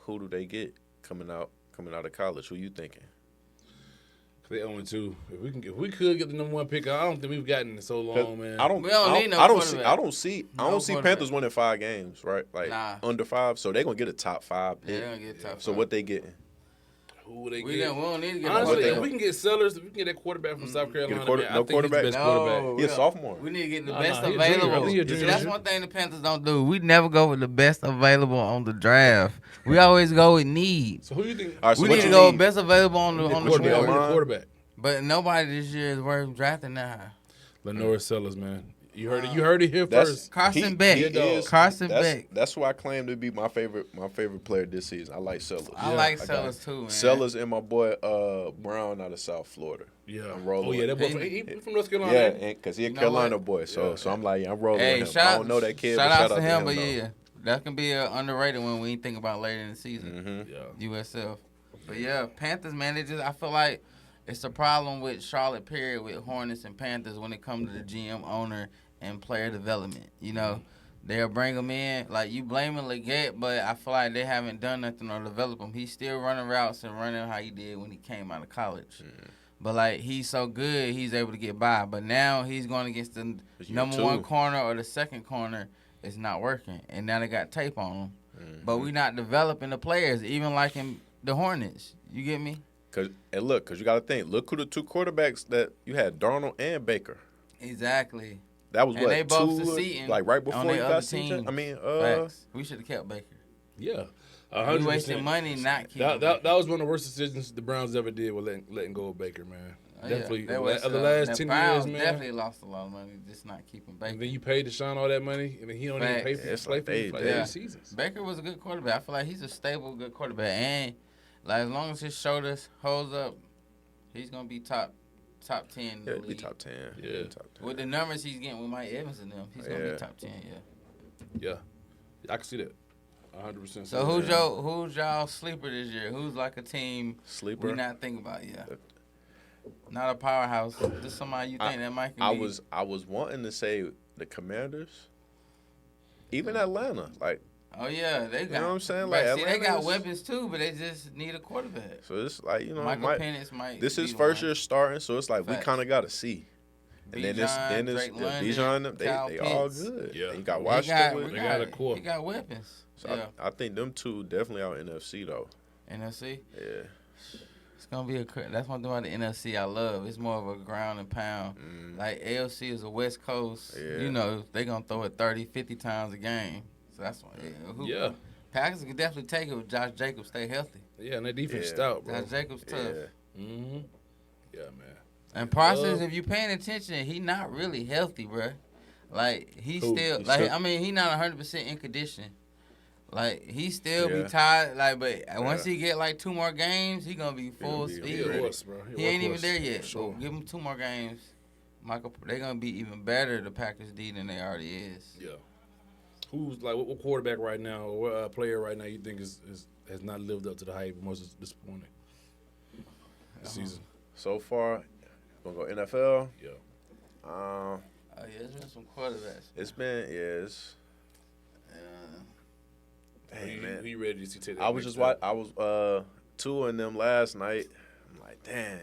who do they get coming out of college? Who you thinking? They 0-2. If we could get the number 1 pick, I don't think we've gotten it so long, man. I don't need no I quarterback. don't see No Panthers winning 5 games, right? Like Nah. under 5. So they're gonna get a top 5 Yeah, pick. they're gonna get top So 5. what they getting? Who would they We get? don't need to get Honestly, no if quarterback. we can get Sellers, if we can get that quarterback from South Carolina, no man, I think quarterback? he's the best No. quarterback. He a sophomore. We need to get the Nah, best he a junior. I available. think he a See, junior that's this year. one thing the Panthers don't do. We never go with the best available on the draft. We always go with need. So who you think? All right, so We what need to you go need? with best available on the quarterback. board. Who the quarterback? But nobody this year is worth drafting that high. Lenore Sellers, man. You heard it here That's- first. Carson Beck. he is- Carson that's, Beck. That's who I claim to be my favorite player this season. I like Sellers. I like Sellers too, man. Sellers and my boy Brown out of South Florida. Yeah. I'm rolling Oh yeah, with that him. boy he from North Carolina. Yeah, ain't he? because he a You know Carolina what? boy. So I'm like, I'm rolling Hey, with him. I don't know that kid, but shout out to him, him. but though. yeah, that can be an underrated one when you think about later in the season. Yeah. USF. But yeah, Panthers, man, I feel like it's a problem with Charlotte, period, with Hornets and Panthers when it comes to the GM, owner, and player development. They'll bring them in. Like, you blaming Leggett, but I feel like they haven't done nothing or developed him. He's still running routes and running how he did when he came out of college. But, like, he's so good, he's able to get by. But now he's going against the number 1 corner or the second corner. It's not working. And now they got tape on him. But we not developing the players, even like in the Hornets. You get me? Because you got to think. Look who the 2 quarterbacks that you had, Darnold and Baker. Exactly. That was And what, they both 2, succeeding like right on before their he other got CJ? teams. I mean, Facts. We should have kept Baker. Yeah. We 100%. wasted money not keeping That was one of the worst decisions the Browns ever did with letting go of Baker, man. Definitely. They Of wasted- the last the 10 Browns years, man. definitely lost a lot of money just not keeping Baker. And then you paid Deshaun all that money, and then he don't even pay Facts. for It's play like for you for like 8 seasons. Baker was a good quarterback. I feel like he's a stable, good quarterback. And like, as long as his shoulders holds up, he's going to be top 10 in yeah, the it'd be league. top 10. Yeah. Top 10. With the numbers he's getting with Mike Evans and them, he's going to Yeah. be top 10, Yeah. I can see that. 100%. So who's y'all sleeper this year? Who's like a team Sleeper. we not thinking about yet? Not a powerhouse. Just somebody you think that might can be. I was wanting to say the Commanders, even Atlanta. Like, Oh yeah, they got. you know what I'm saying? Like, Like, see, they got Atlanta's- weapons too, but they just need a quarterback. So it's like, you know, Michael Penix might. this be is the first one. year starting, so it's like Facts. we kind of got to see. And then it's Drake London, Bijan, Kyle they all Pitts. good. Yeah. And you got He Washington. got, with- They got a core. He got weapons. so Yeah. I think them two definitely out NFC though. NFC. Yeah. It's gonna be that's one thing about the NFC I love. It's more of a ground and pound. Like AFC is a West Coast. Yeah. You know, they gonna throw it 30, 50 times a game. So that's why. Yeah. Packers can definitely take it if Josh Jacobs stay healthy. Yeah, and that defense Yeah. stout, bro. Josh Jacobs tough. Yeah. Mm-hmm. Yeah, man. And Parsons, if you paying attention, he not really healthy, bro. Like he Who? still He's like still- I mean he not 100% in condition. Like he still Yeah. be tired. Like but once he get like 2 more games, he gonna be full be- speed. He a ready. horse, bro. He ain't even workhorse, there yet. for Sure. So give him 2 more games. Michael, they gonna be even better. The Packers D than they already is. Yeah. Who's like what quarterback right now or what player right now you think is has not lived up to the hype and most disappointing this season? So far, gonna go NFL. Yeah. Oh yeah, there's been some quarterbacks. It's been Dang, man. Who you ready to see take that I was next just step? I was touring them last night. I'm like, dang.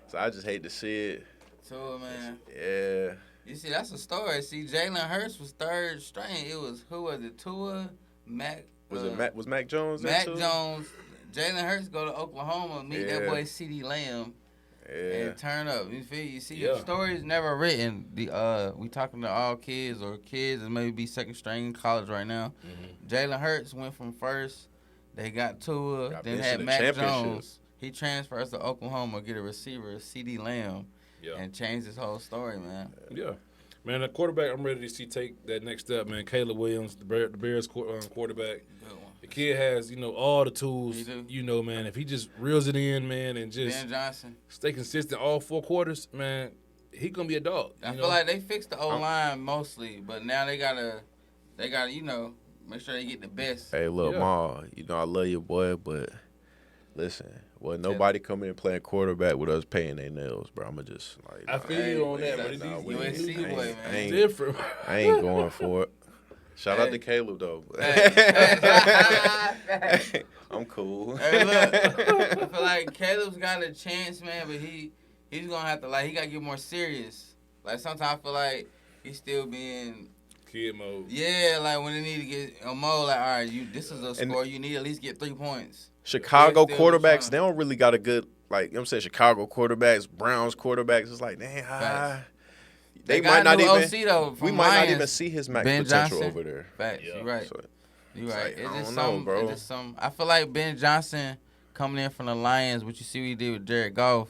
So I just hate to see it. So man, Yeah. you see that's a story. See, Jalen Hurts was 3rd string. It was who was it? Tua, Mac. Was Mac Jones there Mac too? Jones. Jalen Hurts go to Oklahoma, meet that Yeah. boy C.D. Lamb, Yeah. and turn up. You feel? You see, Yeah. the story's never written. We talking to all kids or kids that maybe be 2nd string in college right now. Mhm. Jalen Hurts went from 1st. They got Tua, Got then benched had in the Mac championship. Jones. He transfers to Oklahoma, get a receiver, C.D. Lamb, Yeah. and changed his whole story, man. Yeah. Man, the quarterback I'm ready to see take that next step, man. Caleb Williams, the Bears quarterback. Good one. The kid has, all the tools. He do. Man, if he just reels it in, man, and just Ben Johnson. stay consistent all 4 quarters, man, he gonna be a dog. I feel like they fixed the O-line mostly, but now they gotta, make sure they get the best. Hey, look, Yeah. Ma, I love you, boy, but listen, nobody coming in playing quarterback with us paying their nails, bro. I'ma just like, I feel you on that, Hey, but nah, these we- USC I ain't- boy, I man. ain't- different. I ain't going for it. Shout out Hey. to Caleb though. Hey. I'm cool. Hey, look, I feel like Caleb's got a chance, man, but he's gonna have to he gotta get more serious. Like sometimes I feel like he's still being Kid mode. like when they need to get a mode, like all right, this is a And- score, you need to at least get 3 points. Chicago They're still quarterbacks, trying. they don't really got a good, I'm saying Chicago quarterbacks, Browns quarterbacks. It's like, dang, Facts. they got might a not new even. OC though, from We might not Lions. even see his max Ben potential Johnson. over there. Facts, Yeah. you're right. So, You're it's right. like, It's I just don't know, some, bro. It's just some. I feel like Ben Johnson coming in from the Lions, what you see what he did with Jared Goff.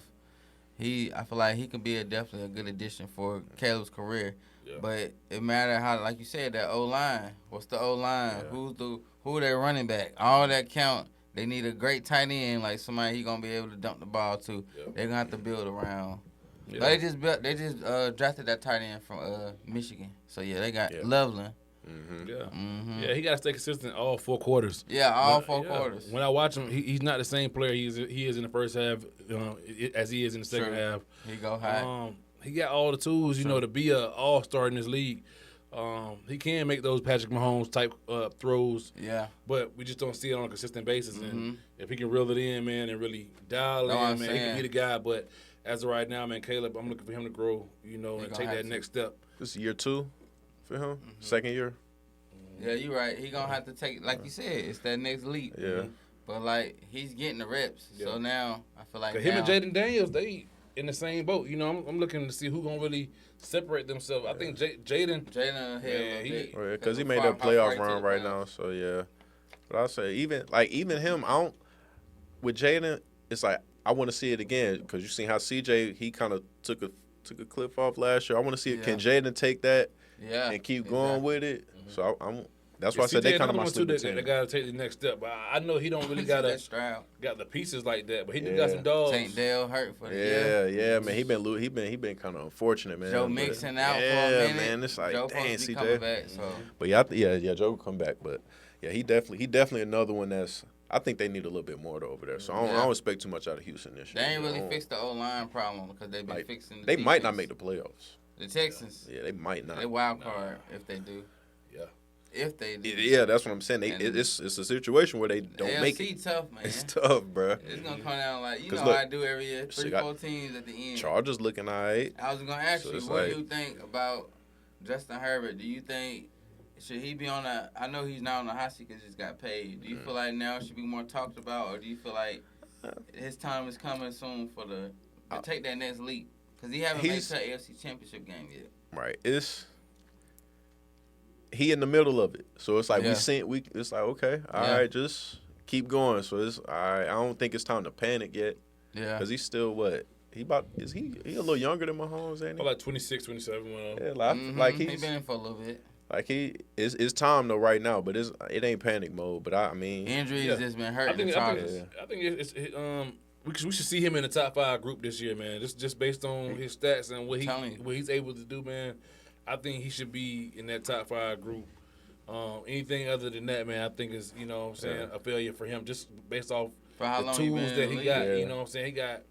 I feel like he can be definitely a good addition for Caleb's career. Yeah. But it matter how, like you said, that O line. What's the O line? Yeah. Who their running back? All that count. They need a great tight end, like somebody he gonna be able to dump the ball to. Yeah. They're gonna have to build around. Yeah. But they just drafted that tight end from Michigan. So yeah, they got Yeah. Loveland. hmm Yeah. Mm-hmm. Yeah, he got to stay consistent all 4 quarters. Yeah, all When- 4 yeah. quarters. When I watch him, he's not the same player he is in the first half as he is in the second True. half. He go high. He got all the tools, to be an all-star in this league. He can make those Patrick Mahomes type throws, Yeah. but we just don't see it on a consistent basis. Mhm. And if he can reel it in, man, and really dial Know what I'm in, man, he can saying? be the guy. But as of right now, man, Caleb, I'm looking for him to grow, and gonna take have that to. next step. This is year 2 for him. Mm-hmm. Second year. Yeah, you're right. He gonna have to take, like you said, it's that next leap. Yeah. But he's getting the reps. Yeah. So now I feel like 'Cause him and now- Jaden Daniels, they in the same boat. I'm looking to see who gonna really separate themselves. I think Jaden. Jalen Yeah, Because he made that playoff run right now. So yeah. But I'll say even him, with Jaden, it's like I want to see it again because you seen how CJ he kind of took a cliff off last year. I want to see it. Yeah. Can Jaden take that Yeah. and keep going with it? So I'm. That's why Yeah, I said they CJ kind of my another one, too, sleeper that team. got to take the next step. But I know he don't really that got Stroud. the pieces like that. But he do Yeah. got some dogs. Tank Dale hurt for the year. Yeah, man. He been kind of unfortunate, man. Joe But- Mixon out for yeah, a minute. man. It's like Joe dang, supposed to be coming CJ. back, so But yeah, Joe will come back. But yeah, he definitely another one that's I think they need a little bit more though over there. So I don't expect too much out of Houston this year. They ain't really fixed the O-line problem because they've been fixing the They defense. might not make the playoffs. The Texans. Yeah, they might not. They wild card if they do. Yeah. If they do. Yeah, that's what I'm saying. It's a situation where they don't make it. AFC tough, man. It's tough, bro. It's going to come down like, you know look, how I do every year. 3-4 teams at the end. Chargers looking all right. I was going to ask you, what do you think about Justin Herbert? Do you think, should he be on a, I know he's not on the hot seat because he just got paid. Do you feel like now it should be more talked about, or do you feel like his time is coming soon to take that next leap? Because he haven't made the AFC Championship game yet. Right. He in the middle of it. So it's like it's like, okay, all right, just keep going. So it's all right. I don't think it's time to panic yet. Yeah. Because he's still what? He a little younger than Mahomes, ain't he? Like 26, 27. Yeah, like he's been in for a little bit. Like it's time though right now, but it ain't panic mode. But I mean, injuries just been hurting the Chargers. I think we should see him in the top 5 group this year, man. Just based on his stats and what he's able to do, man. I think he should be in that top 5 group. Anything other than that, man, I think is a failure for him just based off the tools that he got. You know what I'm saying? He got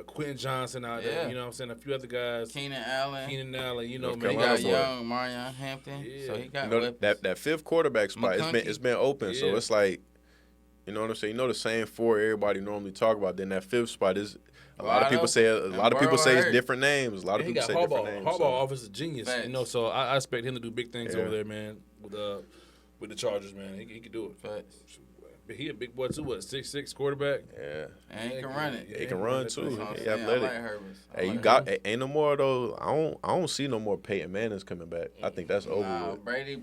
Quentin Johnson out there. You know what I'm saying? A few other guys. Keenan Allen. You know, man. He got young Marion Hampton. Yeah. So he got that 5th quarterback spot. It's been open. Yeah. So it's like, you know what I'm saying? You know the same 4 everybody normally talk about. Then that 5th spot is a lot of people say it's different names. A lot of people say different names. Harbaugh offers a genius. Facts. You know, so I expect him to do big things over there, man. With the Chargers, man, he could do it. Facts. But he a big boy too. What, 6'6" quarterback? Yeah, and he can run it. He can run too. He athletic. Hey, ain't no more though. I don't see no more Peyton Manning's coming back. I think that's over with. Brady,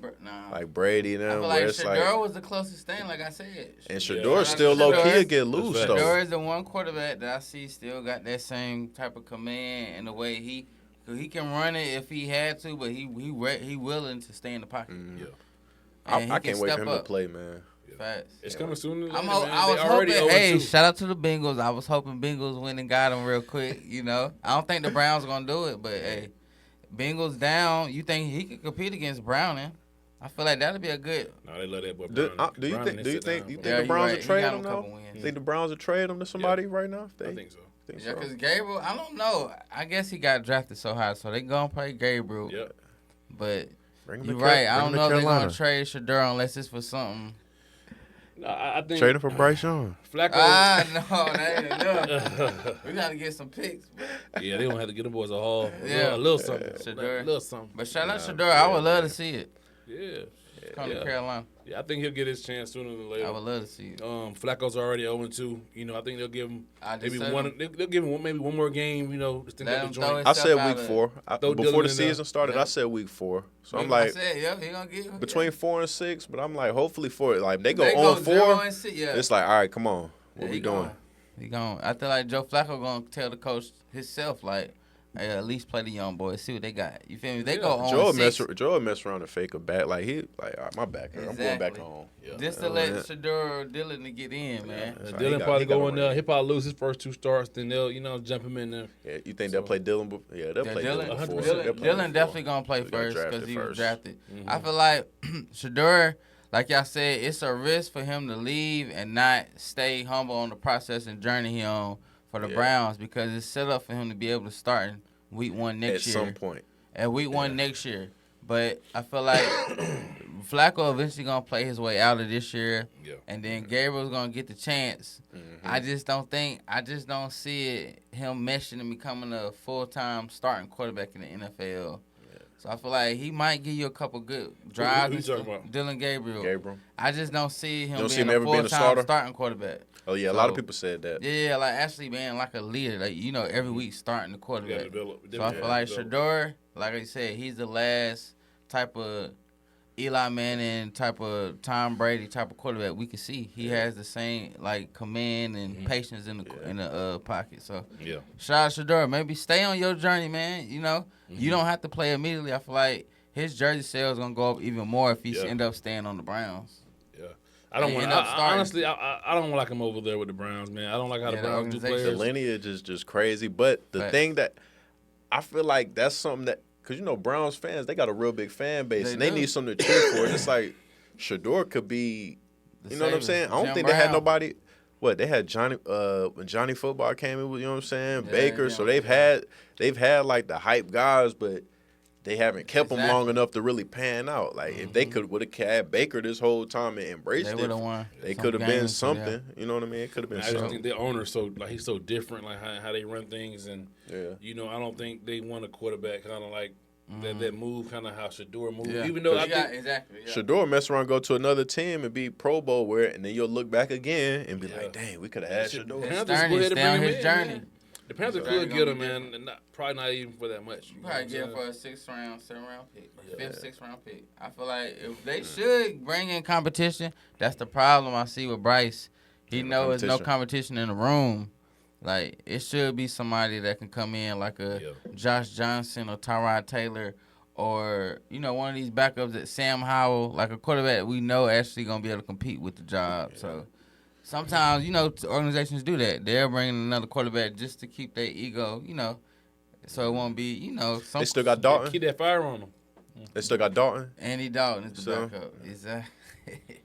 like Brady and them. I feel like Shador was the closest thing, like I said. And Shador still low key get loose though. Shador is the one quarterback that I see still got that same type of command and the way he can run it if he had to, but he willing to stay in the pocket. Yeah, I can't wait for him to play, man. Facts. It's coming sooner than later, I was hoping, hey, shout out to the Bengals. I was hoping Bengals went and got him real quick, you know. I don't think the Browns going to do it, but, hey, Bengals down. You think he could compete against Browning? I feel like that'll be a good. No, they love that boy. Do you think the Browns will trade him now? Think the Browns will trade him to somebody right now? I think so. Yeah, because Gabriel, I don't know. I guess he got drafted so high, so they going to play Gabriel. Yep. But you're right. I don't know if they're going to trade Shador unless it's for something. No, I think trading for Bryce Young. Flacco. No, that ain't enough. We gotta get some picks. Yeah, they gonna have to get them boys a haul. Yeah, a little something. Shador. A little something. But shout out Shador. I would love to see it. Yeah. Come to Carolina. Yeah, I think he'll get his chance sooner than later. I would love to see it. Flacco's already 0-2. You know, I think they'll give him They'll give him maybe one more game. You know, just think of the joint. I said week 4 before the season started. I said week 4. So I'm like, he gonna get between 4 and 6. But I'm like, hopefully 4. Like they go 0-4. It's like, all right, come on, what we doing? He going. I feel like Joe Flacco gonna tell the coach himself like, hey, at least play the young boys. See what they got. You feel me? They go on. Joe mess around and fake a back. Like all right, my back. Exactly. I'm going back home. Yeah. Just to let Shador Dillon to get in, man. So Dillon probably go in there. He'll probably lose his first 2 starts. Then they'll jump him in there. Yeah, you think they'll play Dillon? Yeah, they'll play Dillon. 100%. Dillon definitely gonna play first because he was drafted. Mm-hmm. I feel like Shador, like y'all said, it's a risk for him to leave and not stay humble on the process and journey he on for the Browns because it's set up for him to be able to start in week 1 next year. At some point. At week 1 next year. But I feel like Flacco eventually going to play his way out of this year. Yeah. And then Gabriel's going to get the chance. Mm-hmm. I just don't see him meshing and becoming a full-time starting quarterback in the NFL. Yeah. So I feel like he might give you a couple good drives. Who you talking about? Dylan Gabriel. I just don't see him being a full-time starting quarterback. Oh, yeah, a lot of people said that. Yeah, like actually being like a leader. Like, you know, every week starting the quarterback. So I feel like Shador, like I said, he's the last type of Eli Manning, type of Tom Brady type of quarterback we can see. He has the same, like, command and patience in the pocket. So, shout out Shador. Maybe stay on your journey, man. You know, you don't have to play immediately. I feel like his jersey sales going to go up even more if he end up staying on the Browns. I don't want. Honestly, I don't like him over there with the Browns, man. I don't like how the Browns do players. The lineage is just crazy. But the thing that I feel like that's something that, because you know Browns fans, they got a real big fan base and they need something to cheer for. It's like Shador could be You know what I'm saying? I don't Jim think they had Brown. nobody. What they had Johnny when Johnny Football came in, you know what I'm saying? Yeah, Baker. yeah, So they've had like the hype guys, but they haven't kept them long enough to really pan out. Like if they would have had Baker this whole time and embraced They it, would have won. they some could have been games, something. yeah. You know what I mean? It could have been I just something. think the owner's so like he's so different, like how they run things, and Yeah. you know I don't think they want a quarterback kind of like that move, kind of how Shador moved. Yeah. Even though I think exactly. Yeah. Shador mess around, go to another team and be Pro Bowl with it, and then you'll look back again and be Yeah. like, dang, we could have had Shit, Shador. the His Panthers journey, go ahead and stay on bring him his in, journey. man. The Panthers His could journey get gonna him, be man, and probably not even for that much. You know Probably what get I'm him saying? for a 6th round, 7th round pick, 5th, 6th round pick. I feel like if they should bring in competition, that's the problem I see with Bryce. He Yeah, knows there's no competition. competition in the room. Like it should be somebody that can come in like a Josh Johnson or Tyrod Taylor, or one of these backups that Sam Howell, like a quarterback that we know actually gonna be able to compete with the job. Yeah. So sometimes organizations do that. They'll bring in another quarterback just to keep their ego, so it won't be some. They still got Dalton. Keep that fire on him. They still got Dalton. Andy Dalton is the So? backup. Exactly.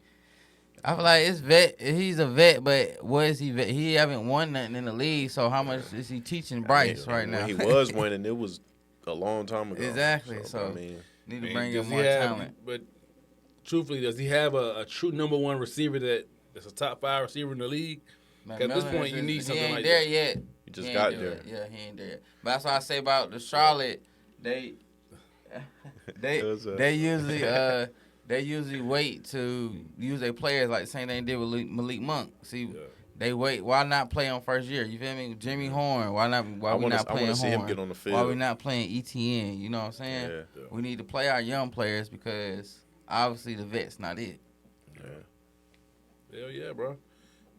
I feel like it's vet. He's a vet, but what is he vet? He haven't won nothing in the league. So how much is he teaching Bryce right now? When he was winning, it was a long time ago. Exactly. So, I mean, need to Man, bring in does he more have- talent. But truthfully, does he have a true number one receiver that's a top 5 receiver in the league? At this McMillan point, you need something he ain't like there that. yet. he just He got ain't do there. it. Yeah, he ain't there yet. But that's what I say about the Charlotte. They usually wait to use their players like the same thing they did with Malik Monk. See, they wait. Why not play on first year? You feel me? Jimmy Horn. Why not? Why we not I playing want to see Horn? him get on the Why field. we not playing ETN? You know what I'm saying? Yeah. We need to play our young players because obviously the vet's not it. Hell yeah, bro.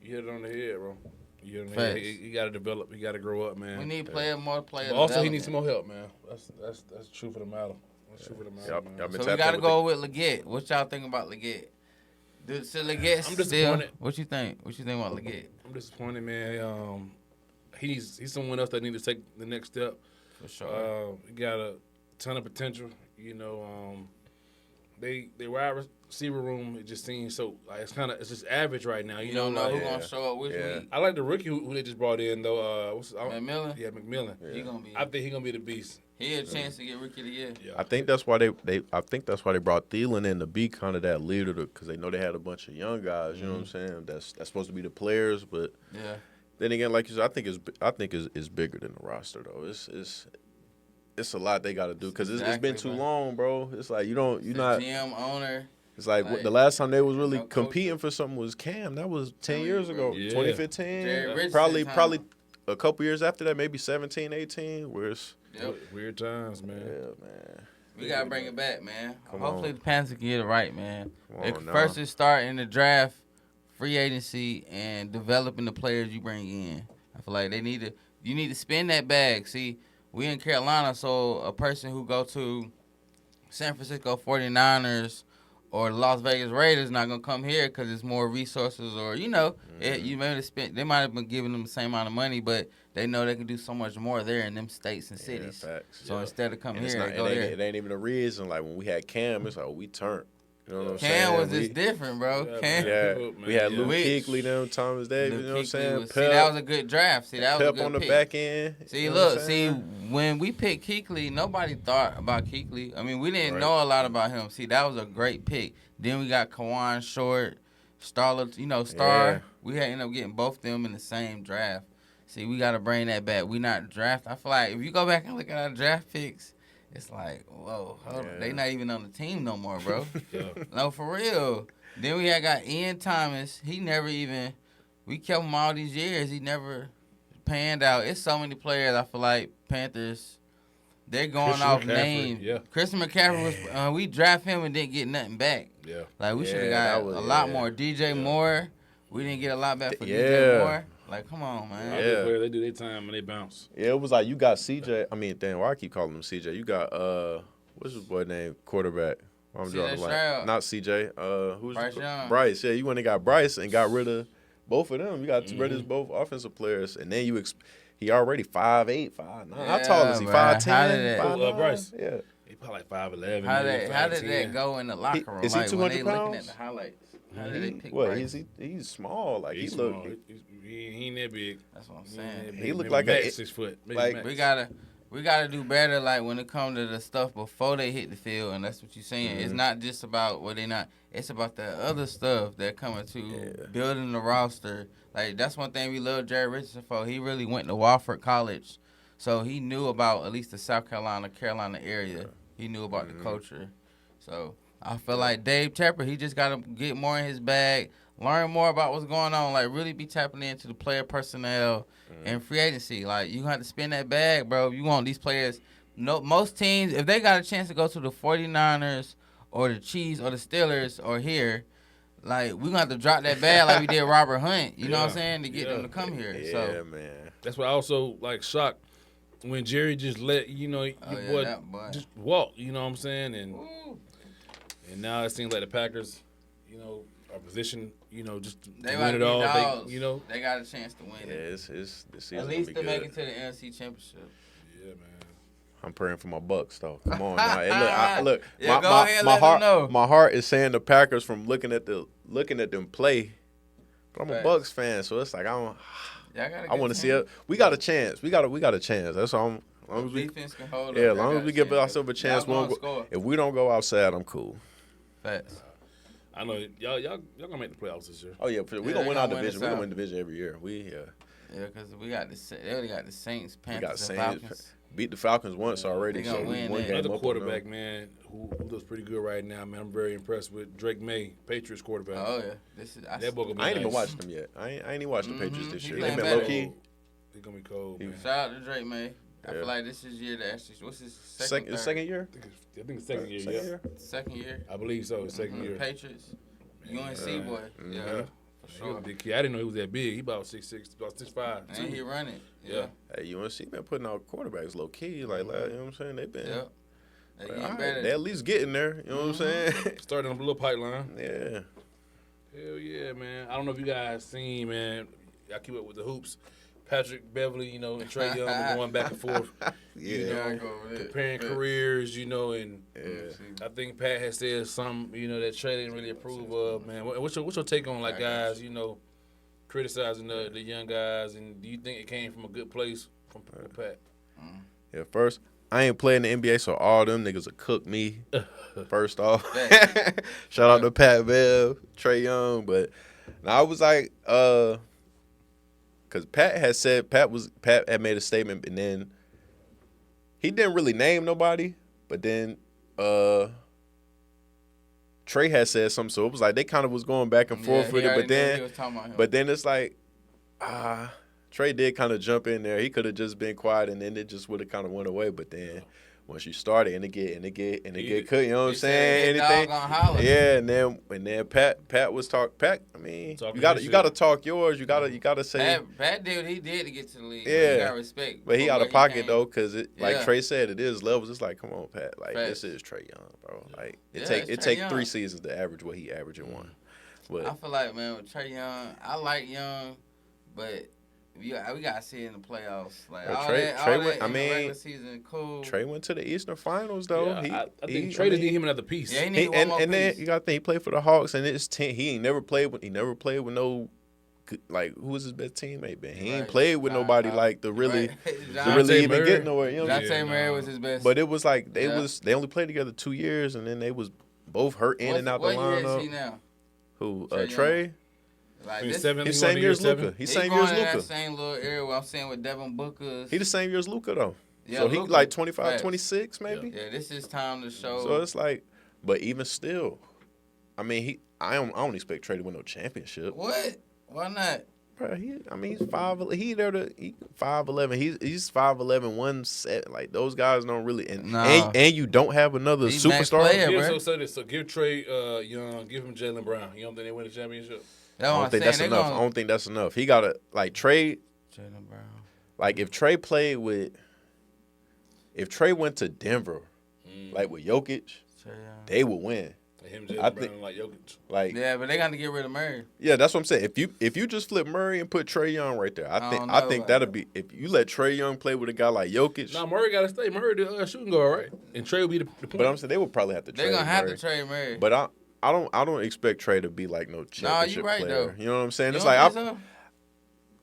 You hit it on the head, bro. You hit it on the Facts. head. He got to develop. He got to grow up, man. We need more players. But also, he needs some more help, man. That's the truth of the matter. That's the truth of the matter, Y'all man. been So we tapped got in to with go with Leggett. What y'all think about Leggett? So Leggett I'm still. disappointed. What you think? What you think about Leggett? I'm disappointed, man. He's someone else that needs to take the next step. For sure. He got a ton of potential. They wide receiver room. It just seems so like it's just average right now. You don't know like, who's gonna show up which week. I like the rookie who they just brought in though. McMillan. Yeah, McMillan. He gonna be. I think he's gonna be the beast. He had a chance to get rookie of the year. Yeah. I think that's why they brought Thielen in to be kind of that leader because they know they had a bunch of young guys. You know what I'm saying? That's supposed to be the players, but Yeah. then again, like you said, I think it's bigger than the roster though. It's a lot they got to do because it's been Exactly, too bro. long, bro. It's like you're not. GM owner. It's like Like, the last time they was really no coach. competing for something was Cam. That was 10 years ago, Yeah. 2015. Jerry Richardson Probably time. a couple years after that, maybe 17, 18. Where it's Yep. Weird times, man. yeah, man. We gotta bring it back, man. Come Hopefully on. the Panthers can get it right, man. Come They on now. first is start in the draft, free agency, and developing the players you bring in. I feel like you need to spend that bag. See, we in Carolina, so a person who go to San Francisco 49ers or the Las Vegas Raiders not gonna come here because it's more resources, or you maybe they might have been giving them the same amount of money, but they know they can do so much more there in them states and cities. Yeah, facts. So instead of coming And here, it's they not, go there. it ain't even a reason. Like when we had Cam, it's like we turned. You know what I'm saying? Cam was We- just different, bro. Yeah, Cam. Yeah, Man, we had yeah. Luke Which- Kuechly, them Thomas Davis. Luke You know what I'm Kuechly saying? was- see, that was a good draft. See, that was a Pep good on the pick. back end. See, you know what look, I'm see, saying? when we picked Kuechly, nobody thought about Kuechly. I mean, we didn't Right. know a lot about him. See, that was a great pick. Then we got Kawan Short, Star. Yeah. We had ended up getting both of them in the same draft. See, we got to bring that back. We not draft. I feel like if you go back and look at our draft picks, it's like, whoa, hold on. They not even on the team no more, bro. Yeah. No, for real. Then we had got Ian Thomas. He never even. We kept him all these years. He never panned out. It's so many players. I feel like Panthers. They're going Christian off McCaffrey, name. yeah. Christian McCaffrey was. We draft him and didn't get nothing back. Yeah. Like we Yeah, should have that got was- a lot yeah. more. DJ Moore. We didn't get a lot back for Yeah. DJ Moore. Like, come on, man. All these players, they do their time and they bounce. Yeah, it was like you got CJ. I mean, damn, why I keep calling him CJ? You got what's his boy name? Quarterback. I'm CJ drawing a blank. Stroud. Not CJ. Who's Bryce Young. Bryce. Yeah, you went and got Bryce and got rid of both of them. You got rid of both offensive players, and then he already 5'8", 5'9". How tall is he? Yeah, bruh. 5'10"? How did that- 5'9"? Bryce? Yeah. He probably like 5'11". How maybe did 5'10". that go in the locker room? Is he like, when they 200 looking at pounds? the highlights. How did they pick What? Bryce? He's small. Like He's he look. small. He ain't that big. That's what I'm saying. He look Maybe like max a 6 foot. Maybe like- max. We gotta do better, like when it comes to the stuff before they hit the field, and that's what you're saying. It's not just about what they not. It's about the other stuff that coming to building the roster. Like that's one thing we love Jerry Richardson for. He really went to Wofford College, so he knew about at least the South Carolina area. He knew about the culture. So I feel like Dave Tepper, he just gotta get more in his bag, learn more about what's going on, like really be tapping into the player personnel and free agency. Like you have to spend that bag, bro. You want these players. No, most teams, if they got a chance to go to the 49ers or the Chiefs or the Steelers or here, like we gonna have to drop that bag like we did Robert Hunt. You know what I'm saying, to get them to come here. Yeah, So man. That's why I also like shocked when Jerry just let your boy just walk. You know what I'm saying? And now it seems like the Packers, are positioned, just to they win it all. They got a chance to win Yeah, it. this season At least gonna to be make good. it to the NFC Championship. Yeah, man. I'm praying for my Bucks though. Come on, now. Hey, look, Yeah, go ahead, my let them know. heart, my heart is saying the Packers from looking at them play. But I'm a Facts. Bucks fan, so it's like I want to see it. We got a chance. We got a chance. That's all. As long as we, Defense can hold yeah, up. as long as we give ourselves a chance, we won't go, if we don't go outside, I'm cool. Facts. I know y'all gonna make the playoffs this year. Oh yeah, we Yeah, gonna they win our gonna win division. the We gonna South. win division every year. Yeah, because they already got the Saints, We got Panthers, and Saints. Falcons. Beat the Falcons once already, They so gonna we win one that. game Another up on quarterback, them. man, who looks pretty good right now, man. I'm very impressed with Drake May, Patriots quarterback. Oh yeah, That boy gonna be I ain't even nice. watched them yet. I ain't even watched the Patriots this He year. playing They been better. low key. They're gonna be cold, man. Shout out to Drake, man. I Yeah. feel like this is year to actually. What's his Second year. I think it's second year. Second Yeah, year. Second year. I believe so. Second year. Patriots. UNC boy. Yeah, Yeah. for He sure. was a big kid. I didn't know he was that big. He about 6'6", about 6'5". And he run it. Yeah. Hey, UNC been putting out quarterbacks low key, like you know what I'm saying. They've been. Yep. They Like, getting all right, better. they at least getting there. You know what I'm saying? Starting up a little pipeline. Yeah. Hell yeah, man. I don't know if you guys seen, man. I keep up with the hoops. Patrick Beverly, and Trey Young been going back and forth. Yeah. I go over there. Comparing Yeah. careers, and Yeah. I think Pat has said something, that Trey didn't really approve of, man. What's your take on, like, guys, criticizing the young guys, and do you think it came from a good place from Pat? Yeah. First, I ain't playing the NBA, so all them niggas will cook me. First off, shout out to Pat Bev, Trey Young, but I was like, because Pat had said Pat had made a statement, and then he didn't really name nobody, but then Trey had said something, so it was like they kind of was going back and forth with it, but then it's like, Trey did kind of jump in there. He could have just been quiet, and then it just would have kind of went away. But then once you started, and it get cut, you know what I'm saying? Anything, yeah. And then Pat was talk. Pat, I mean, you gotta talk yours. You gotta say. Pat did what he did to get to the league. Yeah. You got respect. But he out of pocket though, because like Yeah. Trey said, it is levels. It's like, come on, Pat. Like Facts. this is Trey Young, bro. Like Yeah, it it's take Trae Young. 3 seasons to average what he averaged in one. But I feel like, man, with Trey Young, I like Young, but we gotta see it in the playoffs. Like Bro, all Trey that went- in I the mean, regular season, cool. Trey went to the Eastern Finals though. Yeah, I think Trey just need him another piece. Yeah, he need one more and then piece. you got to think he played for the Hawks, and it's he ain't never played with no good, like who was his best teammate been. He ain't Right. played with nobody like to really Jonte even Murray. get nowhere. You know what I'm Jonte saying? Murray was his best. But it was like they Yeah. only played together 2 years, and then they was both hurt in and out the what year is he lineup. now? Who Trae Young. Trey? Like He's this, seven. He's He same won year as year Luka. seven. He's he same going year as in that Luka. same little area where I'm saying with Devin Booker's. He the same year as Luka though. Yeah, So he Luka. like 25, Facts. 26 maybe. Yeah, this is time to show. So it's like, but even still, I mean, I don't expect Trey to win no championship. What? Why not? Bro, he's 5'11". He 5'11". He's 5'11", 170. Like those guys don't really and you don't have another He's max superstar. player. Yeah, bro. so say this. So give Trey Young, give him Jaylen Brown. You don't think they win the championship? That's I what don't I'm think saying. that's enough. I don't think that's enough. He gotta like Trey. Jaylen Brown. Like if Trey went to Denver, like with Jokic, Trae Young. they would win. Like him, I Jaylen think- Brown, like Jokic. Like Yeah, but they got to get rid of Murray. yeah, that's what I'm saying. If you just flip Murray and put Trey Young right there, I don't think know, that'll be if you let Trey Young play with a guy like Jokic. Nah, Murray got to stay. Murray the shooting guard, right? And Trey will be the point. But I'm saying they would probably have to trade. They're going to have Murray. to trade Murray. But I don't expect Trey to be like no championship right, player. though. You know what I'm saying? You It's don't like think so?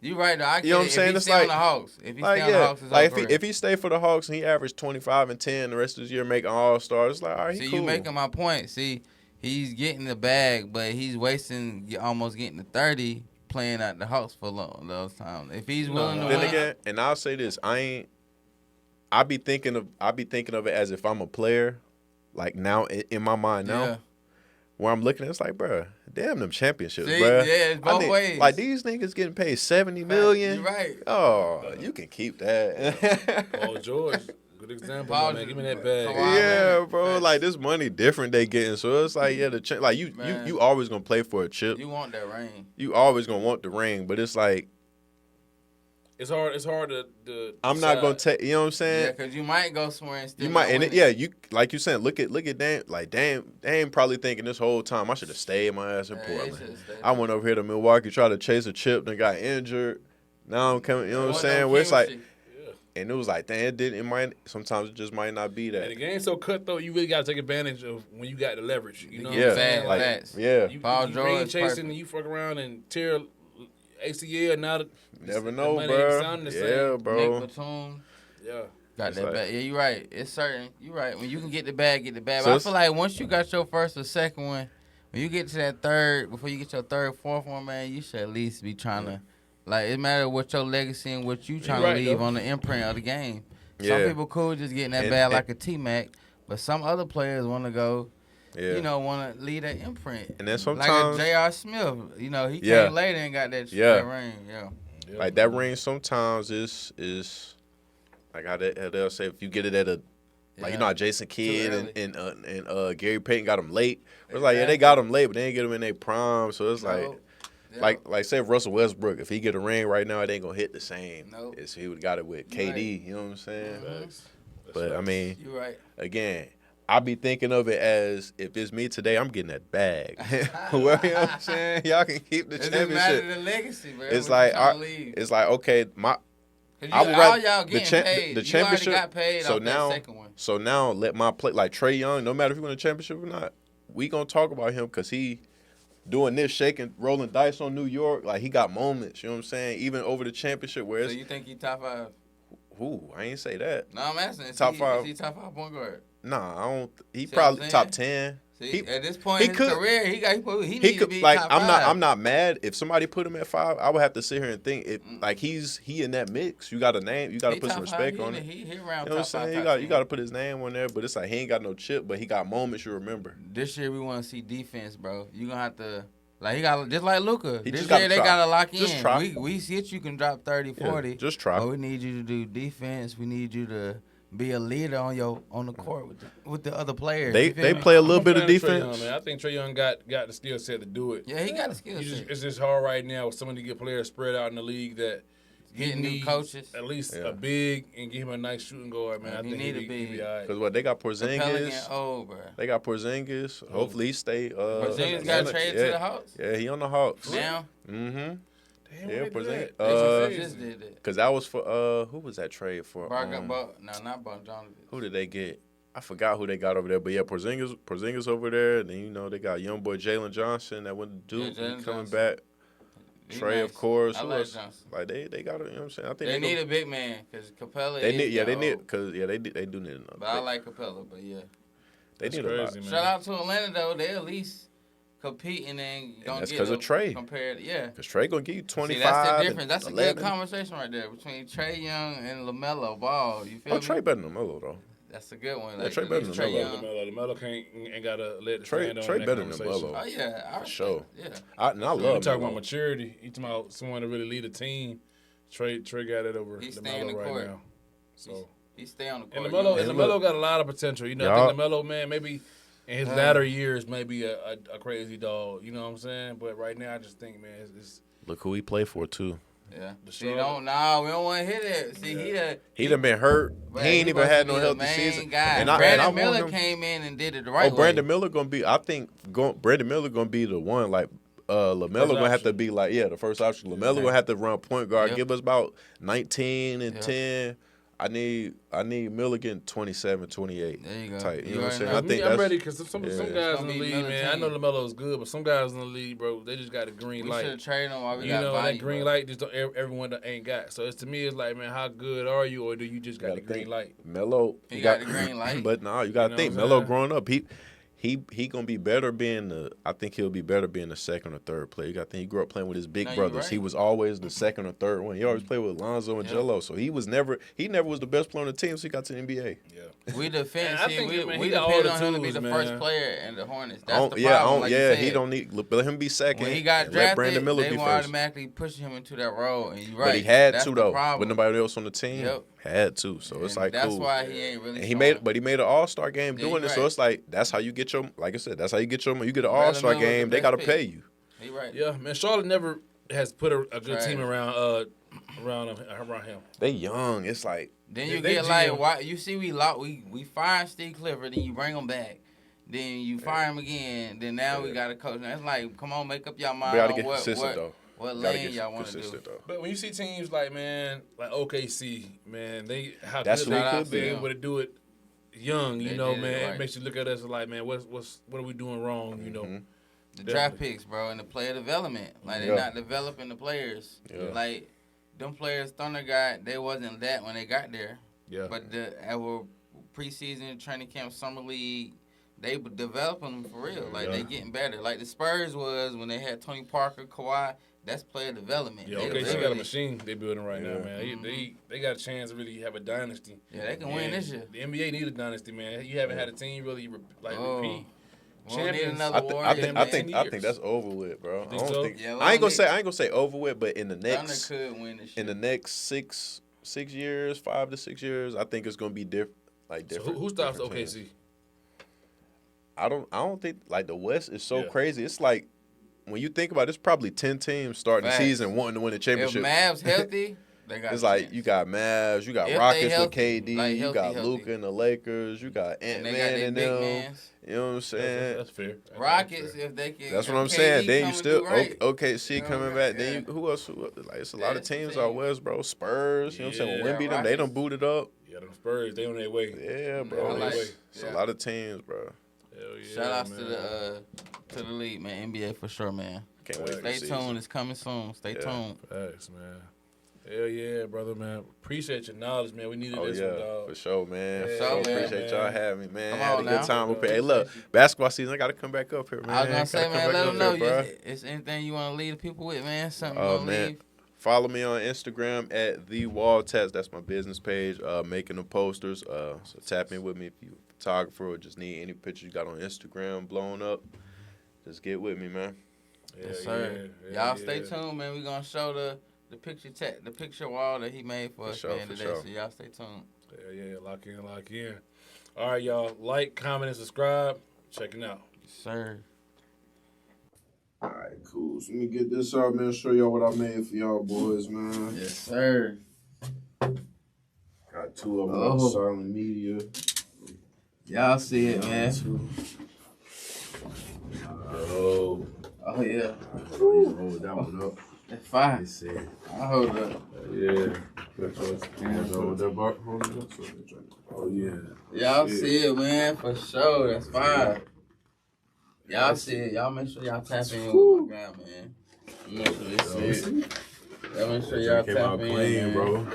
You right though. I get you know what I'm it. saying? If he It's stay on like the Hawks, if he like stay on the Hawks, it's like over. if he stay for the Hawks and he averaged 25 and 10 the rest of this year, making All-Star, it's like all right, he See, cool. you making my point. See, he's getting the bag, but he's wasting almost getting the 30 playing at the Hawks for those times. If he's willing to Then win, again, and I'll say this, I be thinking of it as if I'm a player, like now in my mind now. Yeah. Where I'm looking at, it's like, bro, damn them championships, See, bro. yeah, it's both ways. Like these niggas getting paid $70 million. You're right. Oh, you can keep that. Paul George, good example, Paul man. Give me that bag. Yeah, bro. Facts. Like this money different they getting, so it's like like you always gonna play for a chip. You want that ring. You always gonna want the ring, but it's like It's hard. It's hard to I'm not gonna take. You know what I'm saying? Yeah, because you might go somewhere and still You might, not and win it, you like you saying. Look at Dame. Like Dame probably thinking this whole time I should have stayed my ass in Yeah, he Portland. should've stayed I went over here to Milwaukee, tried to chase a chip, then got injured. Now I'm coming. You know what I'm saying? Where it's like, and it was like, damn, it might. Sometimes it just might not be And the that. game's so cutthroat, you really got to take advantage of when you got the leverage. You know what Yeah, I'm saying? like facts. yeah. You, Paul you George ring is chasing perfect. and you fuck around and tear ACL. Now Never the know, money ain't bro. sounding the Yeah, same. bro. Nick Batum Yeah. got It's that like- bag. Yeah, you're right. It's certain. You're right. When you can get the bag, get the bag. So But I it's- feel like once you got your first or second one, when you get to that third, before you get your third, fourth one, man, you should at least be trying to, like, it matter what your legacy and what you trying right, to leave though. on the imprint of the game. Some Yeah. people cool just getting that And- bag and- like a T-Mac, but some other players want to go, Yeah. you know, want to leave that imprint. And then Like sometimes, a J.R. Smith, you know, he Yeah. came later and got that, Yeah. that ring. Yeah. like that ring, sometimes is like how they'll say if you get it at a. Like, you know how Jason Kidd and Gary Payton got him late? It's like, yeah, they got him late, but they didn't get him in their prime. So it's like, Yeah. like say if Russell Westbrook, if he get a ring right now, it ain't going to hit the same Nope. as he would got it with KD. You know what I'm saying? Facts. But, I mean, You're right. again, I be thinking of it as if it's me today, I'm getting that bag. Well, you know what I'm saying? Y'all can keep the It just matter championship. the legacy, bro. It's What you like, tryna leave. it's like, okay, I Cause would all rather y'all getting paid. the You already championship. got paid So off now, that second one. so now let my play like Trae Young. No matter if he win a championship or not, we gonna talk about him because he doing this, shaking, rolling dice on New York. Like he got moments. You know what I'm saying? Even over the championship, where So it's you think he top 5? I ain't say that. No, I'm asking. Is Top he, 5. Is he top 5 point guard? Nah, I don't. He See probably what I'm top saying? 10. See, He- at this point he in his could- career, he He need to could be like top I'm 5. not mad if somebody put him at 5. I would have to sit here and think it like he in that mix. You got to name. You got to He put some top 5, respect he on in it. the- He around You know what I'm top 5, saying? top You 10. got to put his name on there, but it's like he ain't got no chip, but he got moments you remember. This year we want to see defense, bro. You gonna have to. Like he got just like Luka. He This just year gotta they try. gotta lock Just in. try. We see it. You can drop 30, Yeah, 40. just try. But we need you to do defense. We need you to be a leader on the court with the other players. They You feel me? play a little bit of I'm a fan Trae defense. Young, man. I think Trae Young got the skill set to do it. Yeah, he got a skill set. It's just hard right now with so many good players spread out in the league that he Getting new needs coaches. at least Yeah. a big and give him a nice shooting guard, man. Yeah, I he think need a he'd big. be all right. Because what they got Pelican Porzingis. old, bro. They got Porzingis. Hopefully he stay. Porzingis got Lennox. traded yeah. to the Hawks. Yeah, he on the Hawks. Now, Mm-hmm. Damn, Yeah, what they Porzingis. did? they just did that. Because that was for who was that trade for? Not Bogdanovich. Who did they get? I forgot who they got over there, but yeah, Porzingis over there. And then you know they got young boy Jalen Johnson that went to Duke. Yeah, Jalen He coming Johnson. back. He Trey, nice. of course. I Who like else? Johnson. Like they got it. You know what I'm saying? I think They need a big man because Capella. They is need. Yeah, they getting need. old. Cause yeah, they do need another. But I like Capella. But yeah, They That's need a lot. crazy, man. shout out to Atlanta though. They at least competing and gonna that's get 'cause of up Trey. compared. Yeah. Cause Trey gonna give you 25. See, that's the difference. That's 11. a good conversation right there between Trae Young and LaMelo Ball. You feel Oh, me? Trey better than Melo though. That's a good one. Yeah, Like, Trey at better least than Trae LaMelo. Young. LaMelo ain't gotta let the Trey stand on Trey that better than conversation. Melo. Oh yeah, I respect sure. it. Yeah. I You love talking Melo. about maturity? You talking about someone to really lead a team? Trey got it over He stay in LaMelo the right court. now. So He stay on the and court. LaMelo And and LaMelo look- got a lot of potential. You know, I think LaMelo, man, maybe in his latter years, maybe a crazy dog. You know what I'm saying? But right now, I just think, man, it's Look who he played for too. Yeah. The See, struggle. we don't want to hit it. See, He done been hurt. Man, he ain't even supposed had to no be the healthy main season. Guy. And I Brandon want Miller him. came in and did it the right way. Brandon Miller gonna be. I think Brandon Miller gonna be the one. Like LaMelo gonna have to option. be like the first option. LaMelo gonna have to run point guard. Yep. Give us about 19 and Yep. 10. I need Milligan 27, 28 There you go. type. You know You what I'm saying? already I know. think I'm that's ready because some guys in the be league, another man. I know team. LaMelo's good, but some guys in the league, bro, they just got a green We light. should have traded him while we You got know, body, that green bro. light just don't, everyone that ain't got. So it's to me, it's like, man, how good are you, or do you just got the gotta green think. light? Melo. He got the green light. But no, you gotta know think what I'm Melo saying? growing up, he gonna be better being the. I think he'll be better being the second or third player. You got to think he grew up playing with his big No, you're brothers. right. He was always the second or third one. He always played with Lonzo and Yeah. Jello, so he never was the best player on the team. So he got to the NBA. Yeah. We defend. I See, think, man, we he got all depend the on him to be tools, the man. first player in the Hornets. I That's don't- the yeah, I problem. don't- Like yeah, you he said. don't need. Let him be second. When he got and drafted, let Brandon Miller they be were first. automatically pushing him into that role, and you're right. But he had That's to the though. problem. But nobody else on the team Yep. had to. So it's And like that's cool. why he ain't really. And he showing. made an All-Star game Yeah, doing you're it. So right. it's like that's how you get your. Like I said, that's how you get your. You get an Brandon All-Star Miller was the game. They best got to pick. pay you. He right. Yeah, man, Charlotte never has put a good Trash. team around him. They young. It's like Then you They get GM. like, why you see we fired Steve Clifford, then you bring him back, then you fire him again, then now we got a coach. Now it's like, come on, make up your mind we got to on get what consistent though. what Gotta lane get y'all want to do. consistent though. But when you see teams like, man, like OKC, man, how That's good who they it could could be be. able to do it young, you They know, did it man. right. It makes you look at us like, man, what are we doing wrong, you know? Mhm. The draft picks, bro, and the player development. Like they're Yeah. not developing the players. Yeah. Like them players Thunder got, they wasn't that when they got there. Yeah. But our preseason training camp, summer league, they developing them for real. Like they getting better. Like the Spurs was when they had Tony Parker, Kawhi. That's player development. Yeah, They OKC got a really- machine they building right now, Yeah. man. They got a chance to really have a dynasty. Yeah, they can win this year. The NBA need a dynasty, man. You haven't had a team really repeat. Won't need Champions. another I Warrior, think man. that's over with, bro. Think I don't so? think. Yeah, I ain't well, gonna say over with, but in the Thunder next could win this in year. the next 6 years, 5 to 6 years, I think it's gonna be different. Like So different. who stops different OKC? teams. I don't think like the West is so Yeah. crazy. It's like when you think about it, it's probably 10 teams starting Facts. the season wanting to win the If championship. Mavs healthy, they got It's a like chance. you got Mavs, you got If they Rockets with healthy, KD, like you healthy, got healthy. Luka and the Lakers, you got Ant and they got Man their and big them. mans. You know what I'm saying? That's fair. Rockets, if they can. That's what if I'm KD saying. Then come you and still do right, OKC you know, coming back. yeah. Then you, who else? Like it's a lot of That's the teams team. out west, bro. Spurs. You know what I'm saying? When Yeah, Wemby them, they done Rockets. booted up. Yeah, them Spurs, they on their way. Yeah, I bro. like- It's a yeah. lot of teams, bro. Hell yeah, Shout outs man. to the league, man. NBA for sure, man. Can't wait for Stay the season. tuned. It's coming soon. Stay Yeah. tuned. Facts, man. Hell yeah, brother, man. Appreciate your knowledge, man. We needed Oh this one, yeah, dog. for sure, man. Yeah, For sure. man. Appreciate y'all having me, man. Come Had a on good now. time up here. Hey, Appreciate look, you. basketball season. I gotta come back up here, man. I was gonna say, Gotta come man, back let up them know. here, bro. It's anything you want to leave the people with, man. Something you Oh, want to man. leave. Follow me on Instagram at the Wall Tats. That's my business page. Making the posters. So tap in with me if you're a photographer or just need any pictures you got on Instagram blown up. Just get with me, man. Yes, sir. Y'all stay tuned, man. We gonna show the picture wall that he made for us, sure, man, for today. sure. So y'all stay tuned. Yeah, lock in. All right, y'all. Like, comment, and subscribe. Checking out. Yes, sir. All right, cool. So let me get this out, man. Show y'all what I made for y'all boys, man. Yes, sir. Got two of them Oh. on silent media. Y'all see it, man. Oh, Oh yeah, hold that one up. that's fine. They said, I hold up. yeah. Oh, yeah. Y'all see it, man, for sure. That's fine. Y'all see it. Y'all make sure y'all tap in with my guy, man. Make sure they see it. Y'all make sure y'all Came tap out in, clean, man. bro.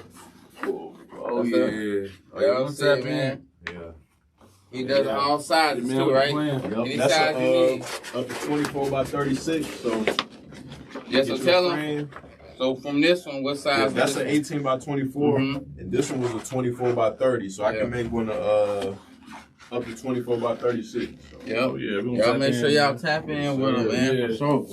Oh yeah. Y'all see it, man. Yeah. He does all sizes too, right? Any That's size you need. up to 24 by 36. So Yeah, so tell him. So from this one, what size? that's is an this 18 by 24, Mhm. and this one was a 24 by 30. So I Yeah. can make one up to 24 by 36. So. Yep. Oh, yeah. Y'all make sure y'all tap in with him, man. For sure.